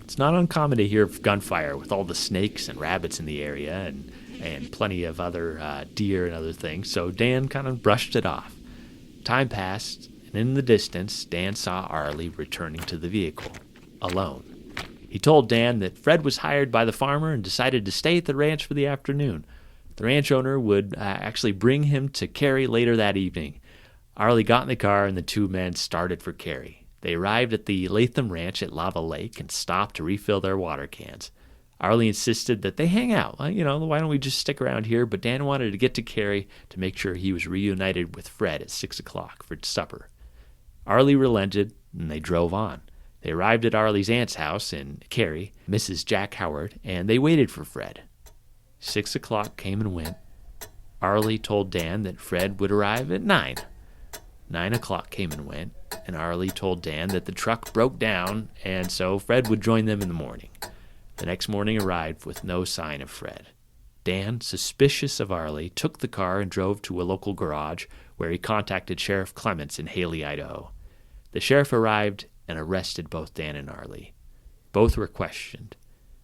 It's not uncommon to hear gunfire with all the snakes and rabbits in the area and plenty of other deer and other things, so Dan kind of brushed it off. Time passed, and in the distance, Dan saw Arley returning to the vehicle, alone. He told Dan that Fred was hired by the farmer and decided to stay at the ranch for the afternoon. The ranch owner would actually bring him to Cary later that evening. Arley got in the car, and the 2 men started for Cary. They arrived at the Latham Ranch at Lava Lake and stopped to refill their water cans. Arley insisted that they hang out. Why don't we just stick around here? But Dan wanted to get to Cary to make sure he was reunited with Fred at 6 o'clock for supper. Arley relented, and they drove on. They arrived at Arley's aunt's house in Cary, Mrs. Jack Howard, and they waited for Fred. 6 o'clock came and went. Arley told Dan that Fred would arrive at 9. 9 o'clock came and went, and Arley told Dan that the truck broke down, and so Fred would join them in the morning. The next morning arrived with no sign of Fred. Dan, suspicious of Arley, took the car and drove to a local garage where he contacted Sheriff Clements in Haley, Idaho. The sheriff arrived and arrested both Dan and Arley. Both were questioned.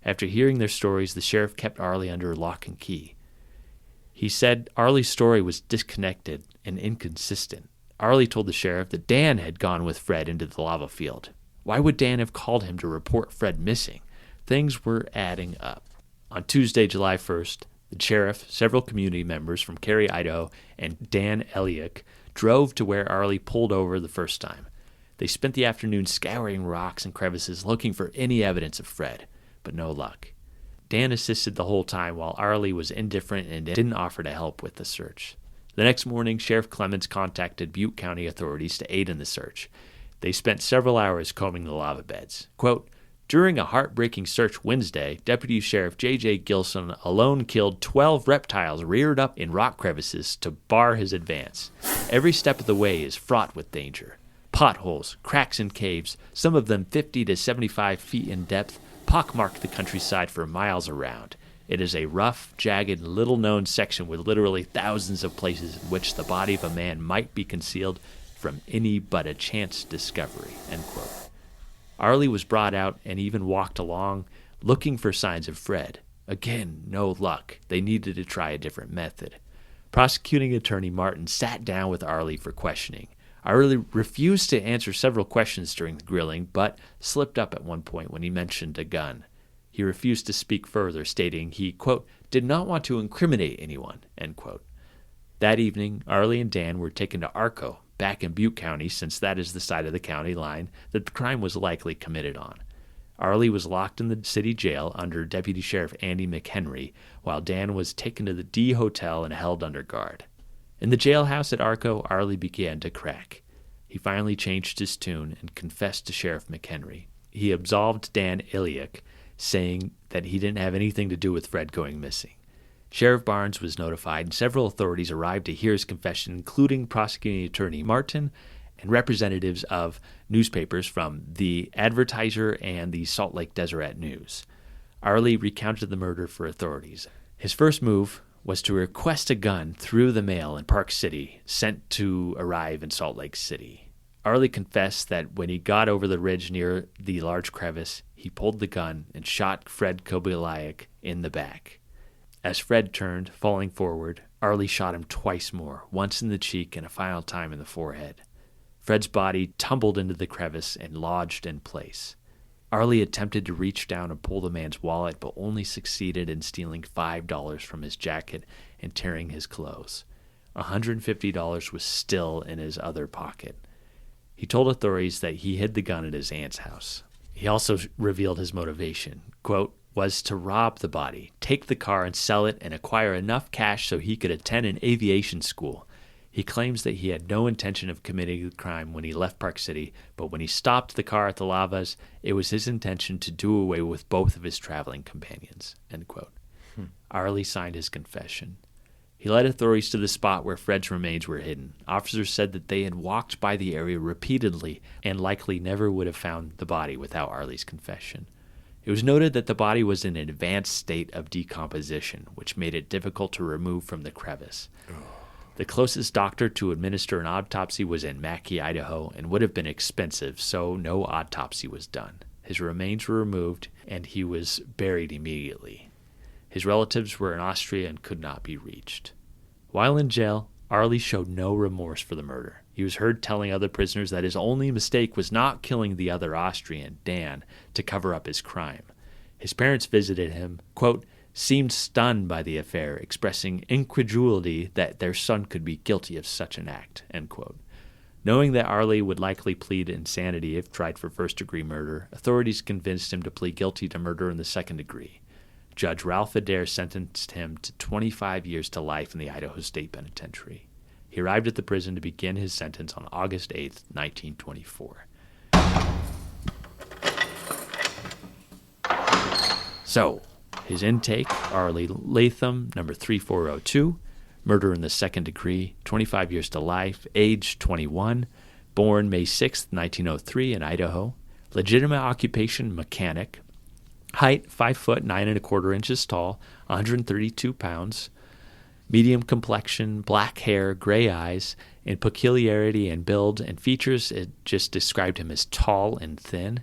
After hearing their stories, the sheriff kept Arley under lock and key. He said Arley's story was disconnected and inconsistent. Arley told the sheriff that Dan had gone with Fred into the lava field. Why would Dan have called him to report Fred missing? Things were adding up. On Tuesday, July 1st, the sheriff, several community members from Cary, Idaho, and Dan Eliak drove to where Arley pulled over the first time. They spent the afternoon scouring rocks and crevices looking for any evidence of Fred, but no luck. Dan assisted the whole time while Arley was indifferent and didn't offer to help with the search. The next morning, Sheriff Clements contacted Butte County authorities to aid in the search. They spent several hours combing the lava beds. Quote, during a heartbreaking search Wednesday, Deputy Sheriff J.J. Gilson alone killed 12 reptiles reared up in rock crevices to bar his advance. Every step of the way is fraught with danger. Potholes, cracks in caves, some of them 50 to 75 feet in depth, pockmark the countryside for miles around. It is a rough, jagged, little-known section with literally thousands of places in which the body of a man might be concealed from any but a chance discovery, end quote. Arley was brought out and even walked along, looking for signs of Fred. Again, no luck. They needed to try a different method. Prosecuting attorney Martin sat down with Arley for questioning. Arley refused to answer several questions during the grilling, but slipped up at one point when he mentioned a gun. He refused to speak further, stating he, quote, did not want to incriminate anyone, end quote. That evening, Arley and Dan were taken to Arco, back in Butte County, since that is the side of the county line that the crime was likely committed on. Arley was locked in the city jail under Deputy Sheriff Andy McHenry, while Dan was taken to the D Hotel and held under guard. In the jailhouse at Arco, Arley began to crack. He finally changed his tune and confessed to Sheriff McHenry. He absolved Dan Eliak, saying that he didn't have anything to do with Fred going missing. Sheriff Barnes was notified, and several authorities arrived to hear his confession, including prosecuting attorney Martin and representatives of newspapers from the Advertiser and the Salt Lake Deseret News. Arley recounted the murder for authorities. His first move was to request a gun through the mail in Park City, sent to arrive in Salt Lake City. Arley confessed that when he got over the ridge near the large crevice, he pulled the gun and shot Fred Kobyliak in the back. As Fred turned, falling forward, Arley shot him twice more, once in the cheek and a final time in the forehead. Fred's body tumbled into the crevice and lodged in place. Arley attempted to reach down and pull the man's wallet, but only succeeded in stealing $5 from his jacket and tearing his clothes. $150 was still in his other pocket. He told authorities that he hid the gun at his aunt's house. He also revealed his motivation, quote, was to rob the body, take the car and sell it, and acquire enough cash so he could attend an aviation school. He claims that he had no intention of committing the crime when he left Park City, but when he stopped the car at the lavas, it was his intention to do away with both of his traveling companions, end quote. Arley signed his confession. He led authorities to the spot where Fred's remains were hidden. Officers said that they had walked by the area repeatedly and likely never would have found the body without Arley's confession. It was noted that the body was in an advanced state of decomposition, which made it difficult to remove from the crevice. The closest doctor to administer an autopsy was in Mackay, Idaho, and would have been expensive, so no autopsy was done. His remains were removed, and he was buried immediately. His relatives were in Austria and could not be reached. While in jail, Arley showed no remorse for the murder. He was heard telling other prisoners that his only mistake was not killing the other Austrian, Dan, to cover up his crime. His parents visited him, quote, seemed stunned by the affair, expressing incredulity that their son could be guilty of such an act, end quote. Knowing that Arley would likely plead insanity if tried for first-degree murder, authorities convinced him to plead guilty to murder in the second degree. Judge Ralph Adair sentenced him to 25 years to life in the Idaho State Penitentiary. He arrived at the prison to begin his sentence on August 8, 1924. So, his intake, Arley Latham, number 3402, murder in the second degree, 25 years to life, age 21, born May 6, 1903 in Idaho, legitimate occupation mechanic, height 5 foot 9 1/4 inches tall, 132 pounds, medium complexion, black hair, gray eyes, and peculiarity in build and features, it just described him as tall and thin.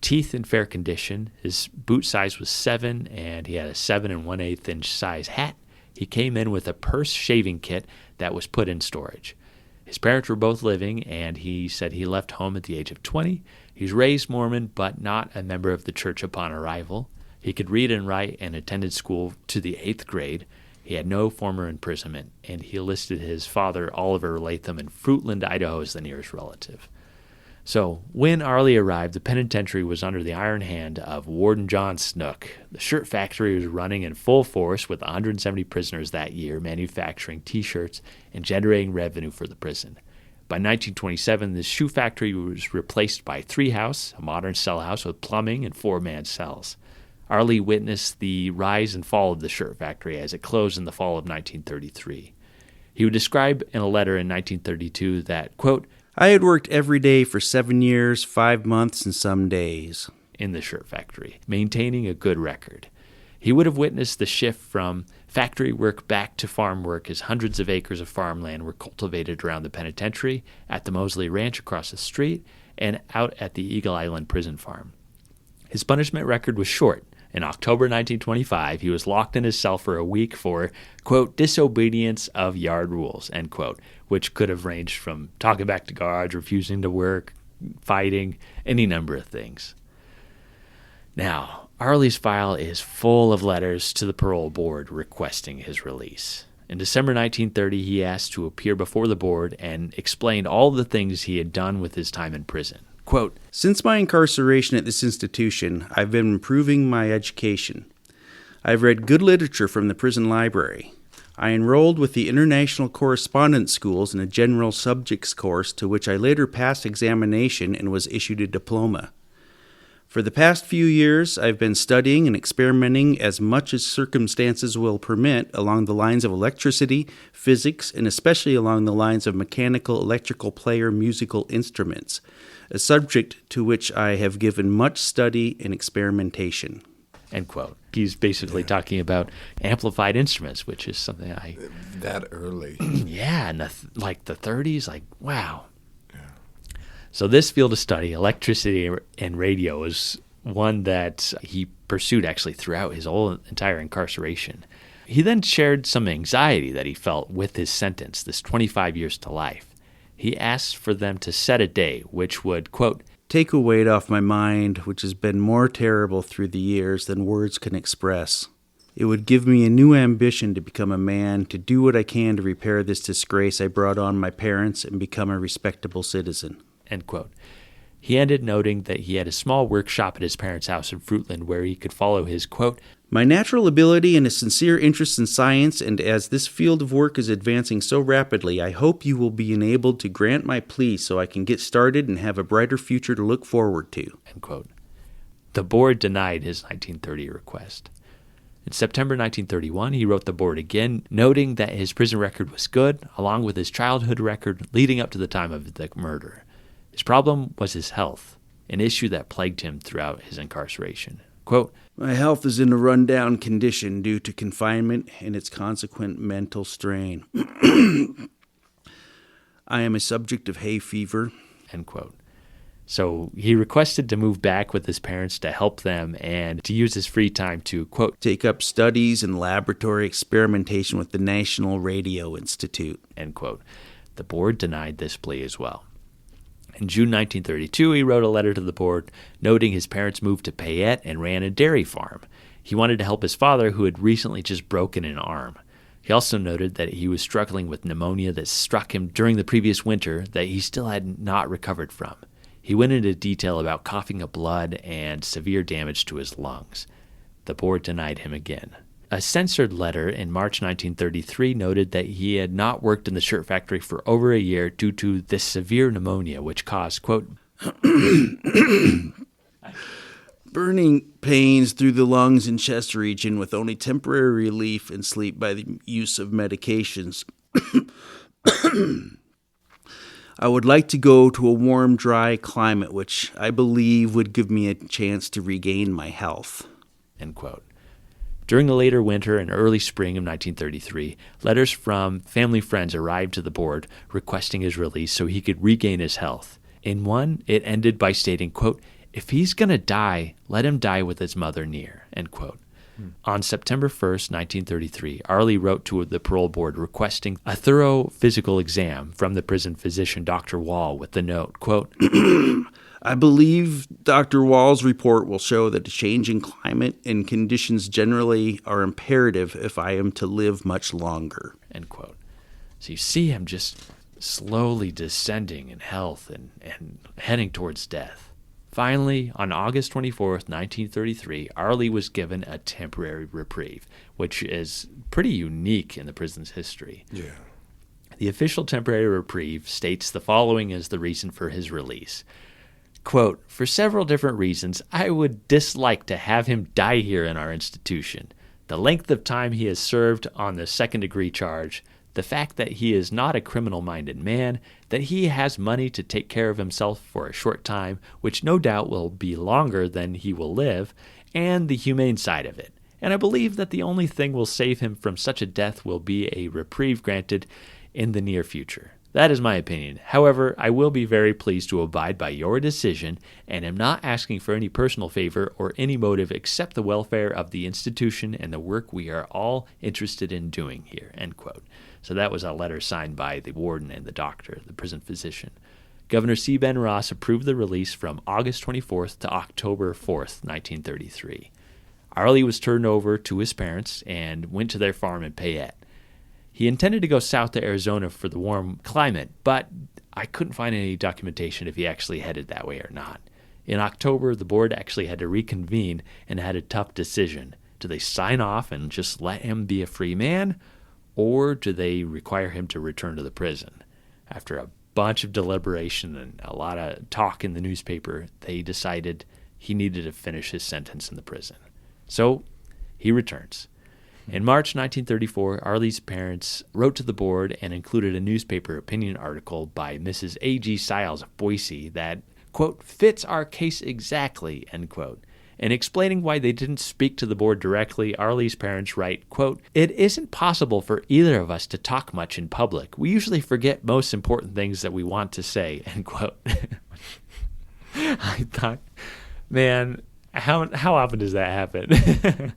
Teeth in fair condition. His boot size was 7, and he had a 7 1/8 inch size hat. He came in with a purse shaving kit that was put in storage. His parents were both living, and he said he left home at the age of 20. He was raised Mormon, but not a member of the church upon arrival. He could read and write and attended school to the 8th grade. He had no former imprisonment, and he listed his father, Oliver Latham, in Fruitland, Idaho, as the nearest relative. So, when Arley arrived, the penitentiary was under the iron hand of Warden John Snook. The shirt factory was running in full force with 170 prisoners that year, manufacturing T-shirts and generating revenue for the prison. By 1927, the shoe factory was replaced by 3 House, a modern cell house with plumbing and 4-man cells. Arley witnessed the rise and fall of the shirt factory as it closed in the fall of 1933. He would describe in a letter in 1932 that, quote, I had worked every day for 7 years, 5 months, and some days in the shirt factory, maintaining a good record. He would have witnessed the shift from factory work back to farm work as hundreds of acres of farmland were cultivated around the penitentiary, at the Mosley Ranch across the street, and out at the Eagle Island prison farm. His punishment record was short. In October 1925, he was locked in his cell for a week for, quote, disobedience of yard rules, end quote, which could have ranged from talking back to guards, refusing to work, fighting, any number of things. Now, Arley's file is full of letters to the parole board requesting his release. In December 1930, he asked to appear before the board and explained all the things he had done with his time in prison. Quote, since my incarceration at this institution, I've been improving my education. I've read good literature from the prison library. I enrolled with the International Correspondence Schools in a general subjects course to which I later passed examination and was issued a diploma. For the past few years, I've been studying and experimenting as much as circumstances will permit along the lines of electricity, physics, and especially along the lines of mechanical, electrical player musical instruments, a subject to which I have given much study and experimentation. End quote. He's basically talking about amplified instruments, which is something that early. Yeah, in the 30s, like, wow. Yeah. So this field of study, electricity and radio, is one that he pursued actually throughout his whole entire incarceration. He then shared some anxiety that he felt with his sentence, this 25 years to life. He asked for them to set a day which would, quote, take a weight off my mind, which has been more terrible through the years than words can express. It would give me a new ambition to become a man, to do what I can to repair this disgrace I brought on my parents and become a respectable citizen. End quote. He ended noting that he had a small workshop at his parents' house in Fruitland where he could follow his, quote, my natural ability and a sincere interest in science, and as this field of work is advancing so rapidly, I hope you will be enabled to grant my plea so I can get started and have a brighter future to look forward to. End quote. The board denied his 1930 request. In September 1931, he wrote the board again, noting that his prison record was good, along with his childhood record leading up to the time of the murder. His problem was his health, an issue that plagued him throughout his incarceration. Quote, "My health is in a rundown condition due to confinement and its consequent mental strain. I am a subject of hay fever." End quote. So he requested to move back with his parents to help them and to use his free time to, quote, "take up studies and laboratory experimentation with the National Radio Institute." End quote. The board denied this plea as well. In June 1932, he wrote a letter to the board noting his parents moved to Payette and ran a dairy farm. He wanted to help his father, who had recently just broken an arm. He also noted that he was struggling with pneumonia that struck him during the previous winter that he still had not recovered from. He went into detail about coughing up blood and severe damage to his lungs. The board denied him again. A censored letter in March 1933 noted that he had not worked in the shirt factory for over a year due to this severe pneumonia, which caused, quote, "burning pains through the lungs and chest region with only temporary relief and sleep by the use of medications. I would like to go to a warm, dry climate, which I believe would give me a chance to regain my health." End quote. During the later winter and early spring of 1933, letters from family friends arrived to the board requesting his release so he could regain his health. In one, it ended by stating, quote, "if he's going to die, let him die with his mother near," end quote. On September 1st, 1933, Arley wrote to the parole board requesting a thorough physical exam from the prison physician, Dr. Wall, with the note, quote, "I believe Dr. Wall's report will show that a change in climate and conditions generally are imperative if I am to live much longer." End quote. So you see him just slowly descending in health and heading towards death. Finally, on August 24th, 1933, Arley was given a temporary reprieve, which is pretty unique in the prison's history. Yeah. The official temporary reprieve states the following as the reason for his release. Quote, "for several different reasons, I would dislike to have him die here in our institution. The length of time he has served on the second-degree charge, the fact that he is not a criminal-minded man, that he has money to take care of himself for a short time, which no doubt will be longer than he will live, and the humane side of it. And I believe that the only thing will save him from such a death will be a reprieve granted in the near future. That is my opinion. However, I will be very pleased to abide by your decision and am not asking for any personal favor or any motive except the welfare of the institution and the work we are all interested in doing here." End quote. So that was a letter signed by the warden and the doctor, the prison physician. Governor C. Ben Ross approved the release from August 24th to October 4th, 1933. Arley was turned over to his parents and went to their farm in Payette. He intended to go south to Arizona for the warm climate, but I couldn't find any documentation if he actually headed that way or not. In October, the board actually had to reconvene and had a tough decision. Do they sign off and just let him be a free man, or do they require him to return to the prison? After a bunch of deliberation and a lot of talk in the newspaper, they decided he needed to finish his sentence in the prison. So he returns. In March 1934, Arley's parents wrote to the board and included a newspaper opinion article by Mrs. A.G. Siles of Boise that, quote, "fits our case exactly," end quote. In explaining why they didn't speak to the board directly, Arley's parents write, quote, "it isn't possible for either of us to talk much in public. We usually forget most important things that we want to say," end quote. I thought, man, how often does that happen?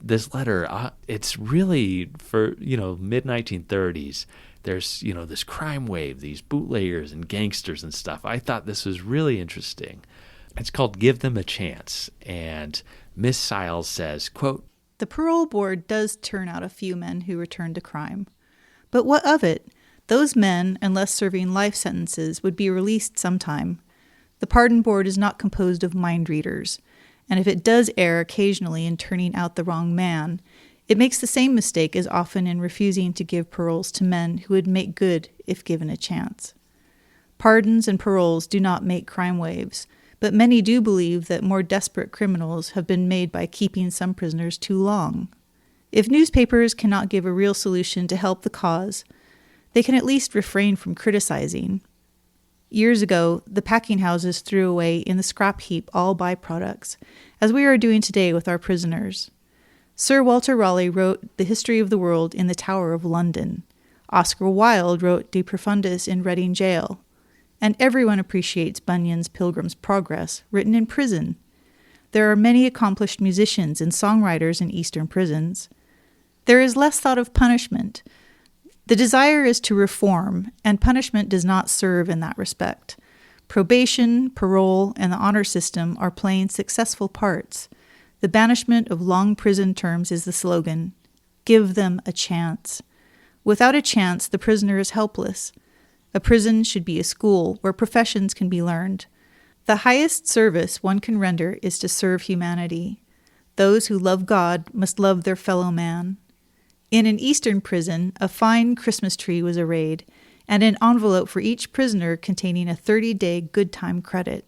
This letter, it's really for, mid-1930s. There's, this crime wave, these bootleggers and gangsters and stuff. I thought this was really interesting. It's called Give Them a Chance. And Miss Siles says, quote, "The parole board does turn out a few men who return to crime. But what of it? Those men, unless serving life sentences, would be released sometime. The pardon board is not composed of mind readers. And if it does err occasionally in turning out the wrong man, it makes the same mistake as often in refusing to give paroles to men who would make good if given a chance. Pardons and paroles do not make crime waves, but many do believe that more desperate criminals have been made by keeping some prisoners too long. If newspapers cannot give a real solution to help the cause, they can at least refrain from criticizing. Years ago, the packing houses threw away in the scrap heap all byproducts, as we are doing today with our prisoners. Sir Walter Raleigh wrote The History of the World in the Tower of London. Oscar Wilde wrote De Profundis in Reading Jail. And everyone appreciates Bunyan's Pilgrim's Progress, written in prison. There are many accomplished musicians and songwriters in Eastern prisons. There is less thought of punishment. The desire is to reform, and punishment does not serve in that respect. Probation, parole, and the honor system are playing successful parts. The banishment of long prison terms is the slogan. Give them a chance. Without a chance, the prisoner is helpless. A prison should be a school where professions can be learned. The highest service one can render is to serve humanity. Those who love God must love their fellow man. In an Eastern prison, a fine Christmas tree was arrayed, and an envelope for each prisoner containing a 30-day good time credit.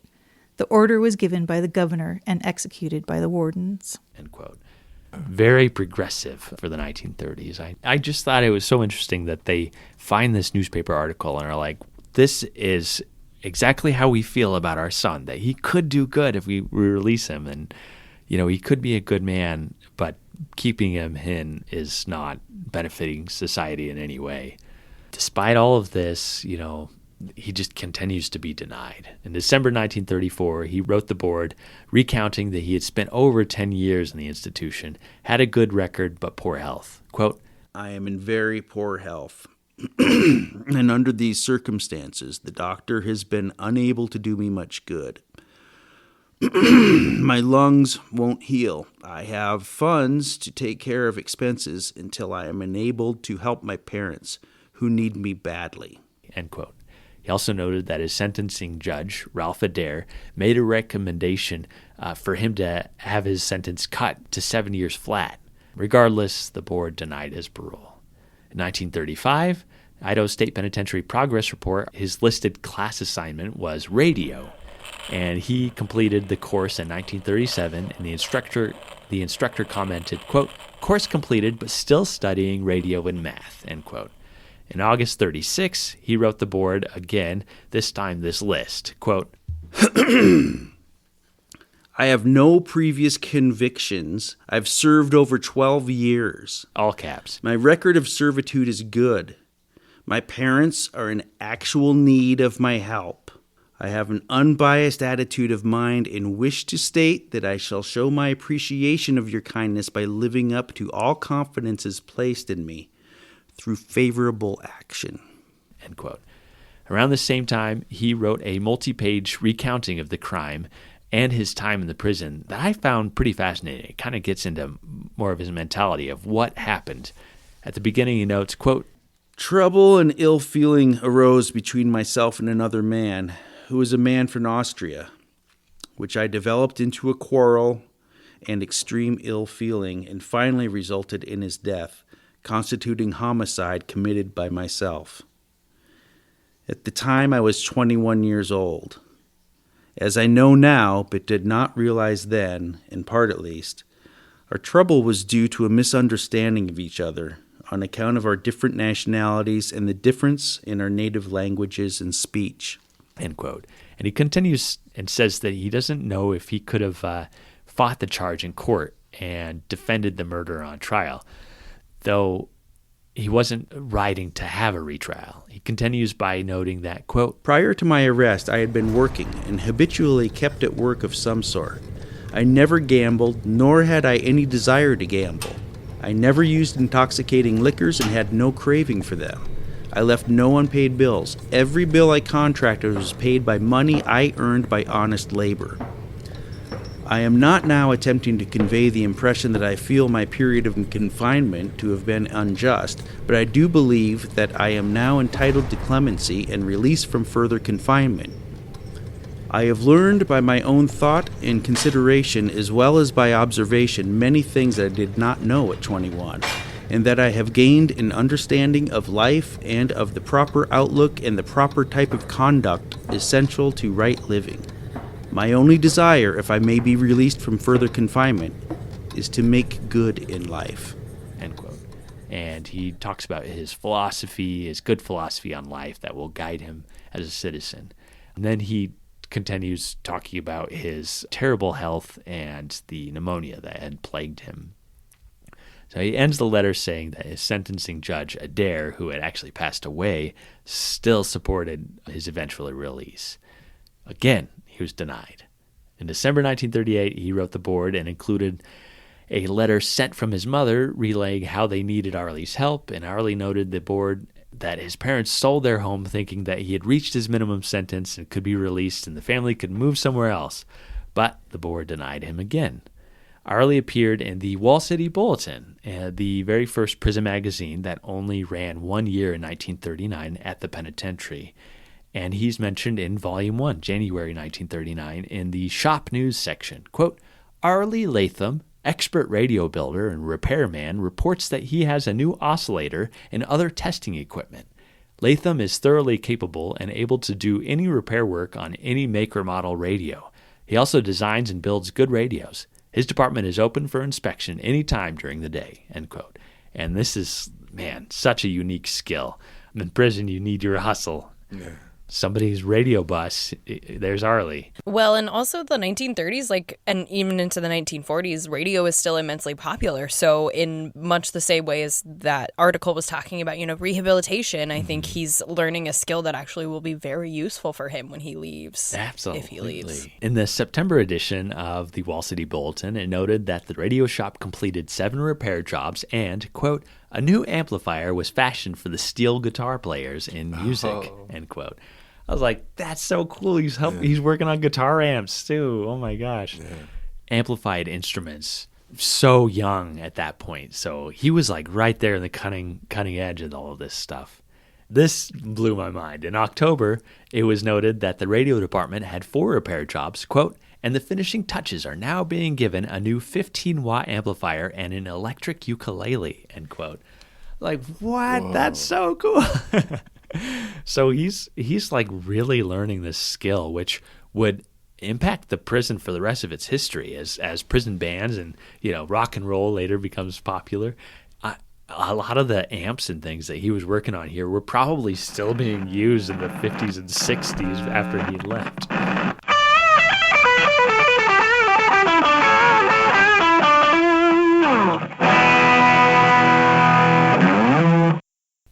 The order was given by the governor and executed by the wardens. End quote. Very progressive for the 1930s. I just thought it was so interesting that they find this newspaper article and are like, this is exactly how we feel about our son, that he could do good if we release him. And, he could be a good man, but keeping him in is not benefiting society in any way. Despite all of this, he just continues to be denied. In December 1934, he wrote the board recounting that he had spent over 10 years in the institution, had a good record, but poor health. Quote, I am in very poor health, and under these circumstances, the doctor has been unable to do me much good. My lungs won't heal. I have funds to take care of expenses until I am enabled to help my parents, who need me badly. End quote. He also noted that his sentencing judge, Ralph Adair, made a recommendation for him to have his sentence cut to 7 years flat. Regardless, the board denied his parole. In 1935, Idaho State Penitentiary Progress Report, his listed class assignment was radio. And he completed the course in 1937, and the instructor commented, quote, course completed, but still studying radio and math, end quote. In August 36, he wrote the board again, this time this list, quote, I have no previous convictions. I've served over 12 years. All caps. My record of servitude is good. My parents are in actual need of my help. I have an unbiased attitude of mind and wish to state that I shall show my appreciation of your kindness by living up to all confidences placed in me through favorable action. End quote. Around the same time, he wrote a multi-page recounting of the crime and his time in the prison that I found pretty fascinating. It kind of gets into more of his mentality of what happened. At the beginning, he notes, quote, trouble and ill feeling arose between myself and another man, who was a man from Austria, which I developed into a quarrel and extreme ill feeling, and finally resulted in his death, constituting homicide committed by myself. At the time, I was 21 years old. As I know now, but did not realize then, in part at least, our trouble was due to a misunderstanding of each other on account of our different nationalities and the difference in our native languages and speech. End quote. And he continues and says that he doesn't know if he could have fought the charge in court and defended the murder on trial, though he wasn't writing to have a retrial. He continues by noting that, quote, prior to my arrest, I had been working and habitually kept at work of some sort. I never gambled, nor had I any desire to gamble. I never used intoxicating liquors and had no craving for them. I left no unpaid bills. Every bill I contracted was paid by money I earned by honest labor. I am not now attempting to convey the impression that I feel my period of confinement to have been unjust, but I do believe that I am now entitled to clemency and release from further confinement. I have learned by my own thought and consideration, as well as by observation, many things that I did not know at 21, and that I have gained an understanding of life and of the proper outlook and the proper type of conduct essential to right living. My only desire, if I may be released from further confinement, is to make good in life. End quote. And he talks about his philosophy, his good philosophy on life that will guide him as a citizen. And then he continues talking about his terrible health and the pneumonia that had plagued him. So he ends the letter saying that his sentencing judge, Adair, who had actually passed away, still supported his eventual release. Again, he was denied. In December 1938, he wrote the board and included a letter sent from his mother relaying how they needed Arley's help, and Arley noted the board that his parents sold their home thinking that he had reached his minimum sentence and could be released and the family could move somewhere else, but the board denied him again. Arley appeared in the Wall City Bulletin, the very first prison magazine that only ran 1 year in 1939 at the penitentiary. And he's mentioned in Volume 1, January 1939, in the shop news section. Quote, Arley Latham, expert radio builder and repairman, reports that he has a new oscillator and other testing equipment. Latham is thoroughly capable and able to do any repair work on any make or model radio. He also designs and builds good radios. His department is open for inspection any time during the day, end quote. And this is, man, such a unique skill. In prison, you need your hustle. Yeah. Somebody's radio bus, there's Arley. Well, and also the 1930s, and even into the 1940s, radio is still immensely popular. So in much the same way as that article was talking about, rehabilitation, I think he's learning a skill that actually will be very useful for him when he leaves. Absolutely. If he leaves. In the September edition of the Wall City Bulletin, it noted that the radio shop completed 7 repair jobs and, quote, a new amplifier was fashioned for the steel guitar players in music, end quote. I was like, that's so cool. He's working on guitar amps, too. Oh, my gosh. Yeah. Amplified instruments. So young at that point. So he was right there in the cutting edge of all of this stuff. This blew my mind. In October, it was noted that the radio department had 4 repair jobs, quote, and the finishing touches are now being given a new 15-watt amplifier and an electric ukulele, end quote. What? Whoa. That's so cool. So he's really learning this skill, which would impact the prison for the rest of its history as prison bands and, rock and roll later becomes popular. A lot of the amps and things that he was working on here were probably still being used in the 50s and 60s after he left.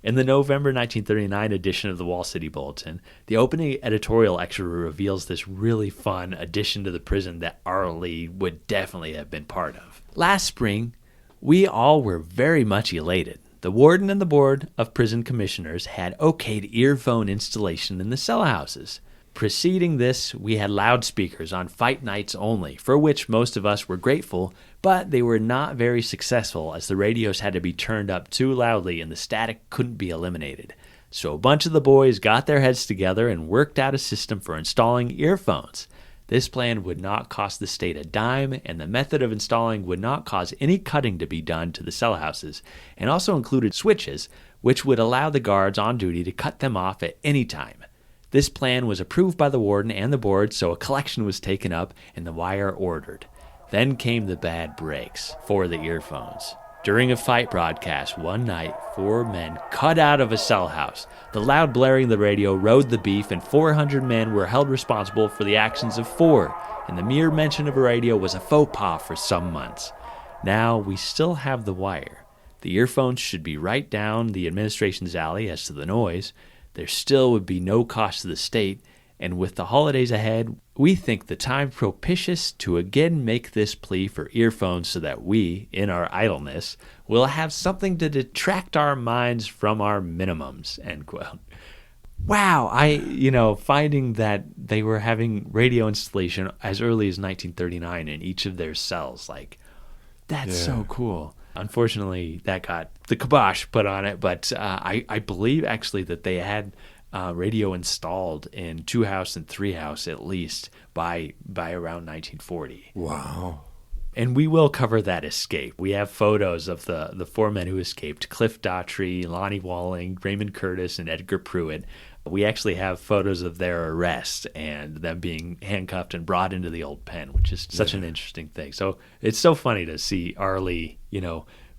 In the November 1939 edition of the Wall City Bulletin, the opening editorial extra reveals this really fun addition to the prison that Arley would definitely have been part of. Last spring, we all were very much elated. The warden and the board of prison commissioners had okayed earphone installation in the cell houses. Preceding this, we had loudspeakers on fight nights only, for which most of us were grateful, but they were not very successful as the radios had to be turned up too loudly and the static couldn't be eliminated. So a bunch of the boys got their heads together and worked out a system for installing earphones. This plan would not cost the state a dime, and the method of installing would not cause any cutting to be done to the cell houses, and also included switches, which would allow the guards on duty to cut them off at any time. This plan was approved by the warden and the board, so a collection was taken up and the wire ordered. Then came the bad breaks for the earphones. During a fight broadcast one night, 4 men cut out of a cell house. The loud blaring of the radio rode the beef, and 400 men were held responsible for the actions of 4, and the mere mention of a radio was a faux pas for some months. Now we still have the wire. The earphones should be right down the administration's alley as to the noise. There still would be no cost to the state, and with the holidays ahead, we think the time propitious to again make this plea for earphones so that we, in our idleness, will have something to detract our minds from our minimums, end quote. Wow, finding that they were having radio installation as early as 1939 in each of their cells, that's so cool. Unfortunately, that got the kibosh put on it, but I believe actually that they had radio installed in 2 house and 3 house at least by around 1940. Wow. And we will cover that escape. We have photos of the 4 men who escaped: Cliff Daughtry, Lonnie Walling, Raymond Curtis, and Edgar Pruitt. We actually have photos of their arrest and them being handcuffed and brought into the old pen, which is such an interesting thing. So it's so funny to see Arley,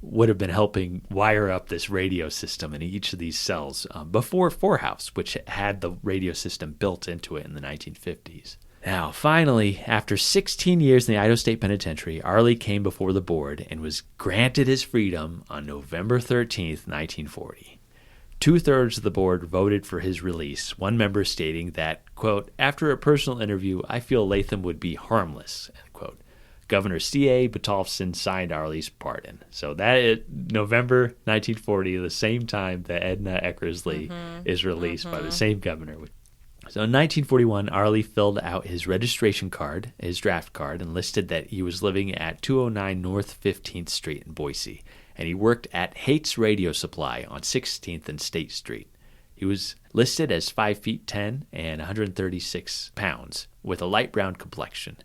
would have been helping wire up this radio system in each of these cells before Forehouse, which had the radio system built into it in the 1950s. Now, finally, after 16 years in the Idaho State Penitentiary, Arley came before the board and was granted his freedom on November 13th, 1940. 2/3 of the board voted for his release, one member stating that, quote, "After a personal interview, I feel Latham would be harmless," end quote. Governor C.A. Batolfson signed Arley's pardon. So that is November 1940, the same time that Edna Eckersley is released by the same governor. So in 1941, Arley filled out his registration card, his draft card, and listed that he was living at 209 North 15th Street in Boise, and he worked at Hates Radio Supply on 16th and State Street. He was listed as 5 feet 10 and 136 pounds, with a light brown complexion.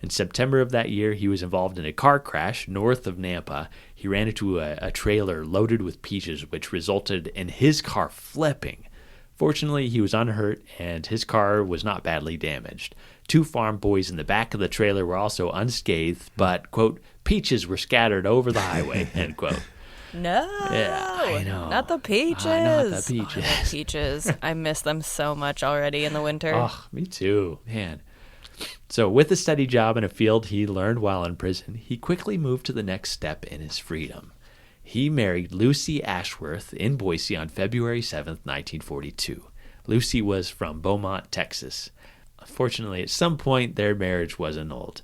In September of that year, he was involved in a car crash north of Nampa. He ran into a trailer loaded with peaches, which resulted in his car flipping. Fortunately, he was unhurt, and his car was not badly damaged. 2 farm boys in the back of the trailer were also unscathed, but, quote, "peaches were scattered over the highway," end quote. No. Yeah, I know. Not the peaches. Not the peaches. Oh, I love peaches. I miss them so much already in the winter. Oh, me too, man. So with a steady job in a field he learned while in prison, he quickly moved to the next step in his freedom. He married Lucy Ashworth in Boise on February 7th, 1942. Lucy was from Beaumont, Texas. Unfortunately, at some point, their marriage was annulled.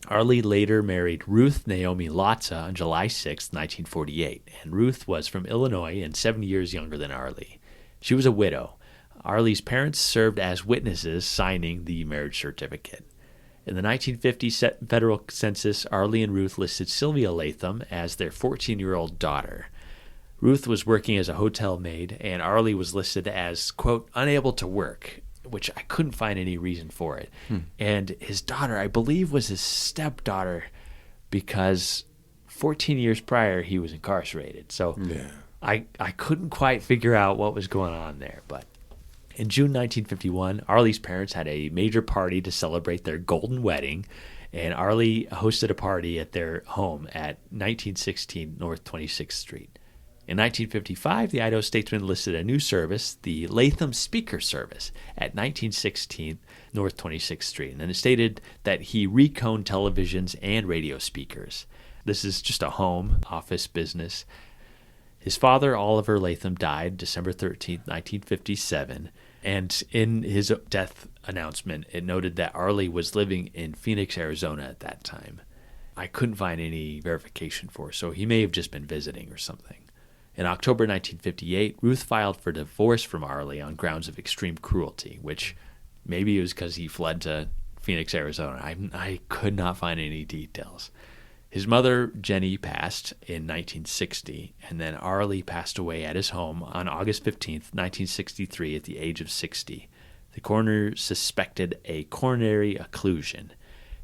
Arley later married Ruth Naomi Lotza on July 6, 1948, and Ruth was from Illinois and 7 years younger than Arley. She was a widow. Arley's parents served as witnesses signing the marriage certificate. In the 1950 federal census, Arley and Ruth listed Sylvia Latham as their 14-year-old daughter. Ruth was working as a hotel maid, and Arley was listed as, quote, "unable to work," which I couldn't find any reason for it. And his daughter, I believe, was his stepdaughter because 14 years prior he was incarcerated. So I couldn't quite figure out what was going on there, but in June 1951, Arley's parents had a major party to celebrate their golden wedding, and Arley hosted a party at their home at 1916 North 26th Street. In 1955, the Idaho Statesman listed a new service, the Latham Speaker Service, at 1916 North 26th Street, and then it stated that he reconed televisions and radio speakers. This is just a home office business. His father, Oliver Latham, died December 13, 1957, and in his death announcement, it noted that Arley was living in Phoenix, Arizona at that time. I couldn't find any verification for it, so he may have just been visiting or something. In October 1958, Ruth filed for divorce from Arley on grounds of extreme cruelty, which maybe it was because he fled to Phoenix, Arizona. I could not find any details. His mother, Jenny, passed in 1960, and then Arley passed away at his home on August 15th, 1963, at the age of 60. The coroner suspected a coronary occlusion.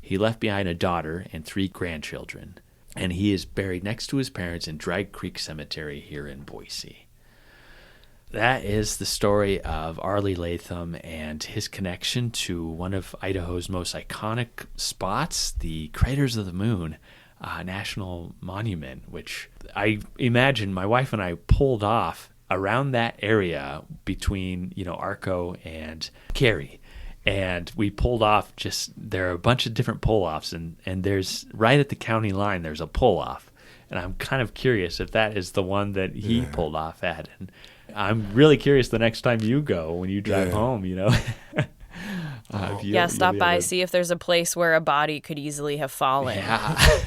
He left behind a daughter and 3 grandchildren, and he is buried next to his parents in Drag Creek Cemetery here in Boise. That is the story of Arley Latham and his connection to one of Idaho's most iconic spots, the Craters of the Moon National Monument, which I imagine my wife and I pulled off around that area between, Arco and Cary. And we pulled off there are a bunch of different pull-offs, and there's, right at the county line, there's a pull-off. And I'm kind of curious if that is the one that he pulled off at. And I'm really curious the next time you go, when you drive home, Stop by, see if there's a place where a body could easily have fallen. Yeah.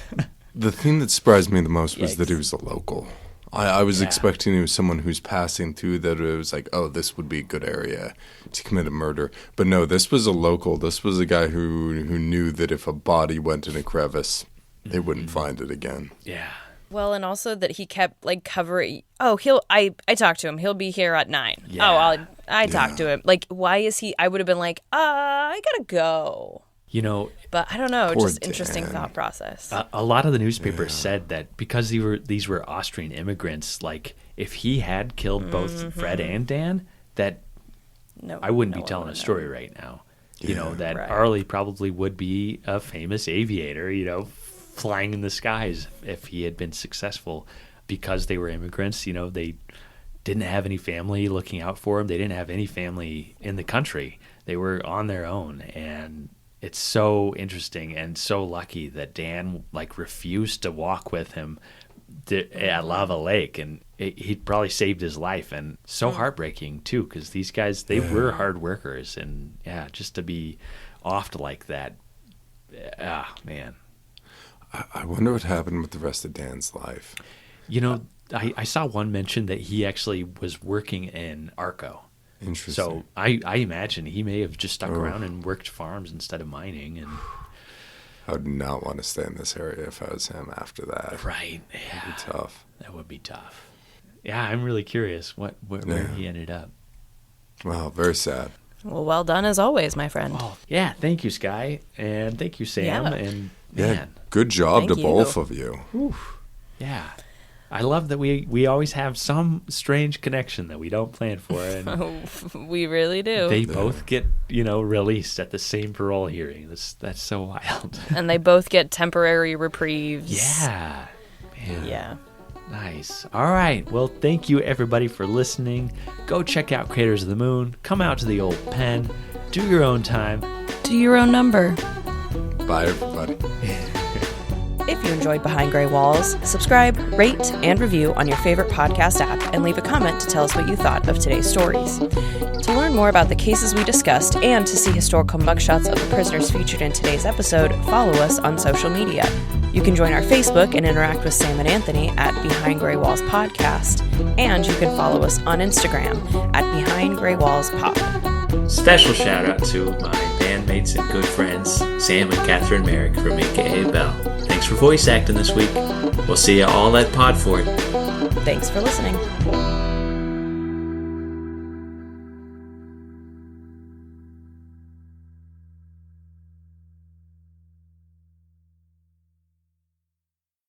The thing that surprised me the most was that he was a local. I was expecting he was someone who's passing through, that it was like, oh, this would be a good area to commit a murder. But no, this was a local. This was a guy who knew that if a body went in a crevice, they wouldn't find it again. Yeah. Well, and also that he kept covering. Oh, I talked to him. He'll be here at 9. Yeah. Oh, I talked to him. Why is he? I would have been like, I gotta go. But I don't know. Just interesting thought process. A lot of the newspapers said that because these were Austrian immigrants, if he had killed both Fred and Dan, that I wouldn't be telling a story right now. You know, that Arley probably would be a famous aviator, you know, flying in the skies if he had been successful because they were immigrants. You know, they didn't have any family looking out for him. They didn't have any family in the country. They were on their own. And it's so interesting and so lucky that Dan, like, refused to walk with him at Lava Lake. And he probably saved his life. And so heartbreaking, too, because these guys, they were hard workers. And, just to be offed like that, man. I wonder what happened with the rest of Dan's life. You know, I saw one mention that he actually was working in Arco. Interesting. So I imagine he may have just stuck around and worked farms instead of mining. And I would not want to stay in this area if I was him after that. Right. Yeah. That'd be tough. That would be tough. Yeah, I'm really curious where he ended up. Wow, very sad. Well done as always, my friend. Oh, yeah, thank you, Skye. And thank you, Sam. And man, good job Thank to you. both of you. Oof. Yeah. I love that we always have some strange connection that we don't plan for. And We really do. they both get, released at the same parole hearing. That's so wild. And they both get temporary reprieves. Yeah. Man. Yeah. Nice. All right. Well, thank you, everybody, for listening. Go check out Craters of the Moon. Come out to the old pen. Do your own time. Do your own number. Bye, everybody. If you enjoyed Behind Gray Walls, subscribe, rate, and review on your favorite podcast app, and leave a comment to tell us what you thought of today's stories. To learn more about the cases we discussed and to see historical mugshots of the prisoners featured in today's episode, follow us on social media. You can join our Facebook and interact with Sam and Anthony at Behind Gray Walls Podcast, and you can follow us on Instagram at Behind Gray Walls Pod. Special shout out to my bandmates and good friends, Sam and Catherine Merrick from AKA Bell. Thanks for voice acting this week. We'll see you all at Podfort. Thanks for listening.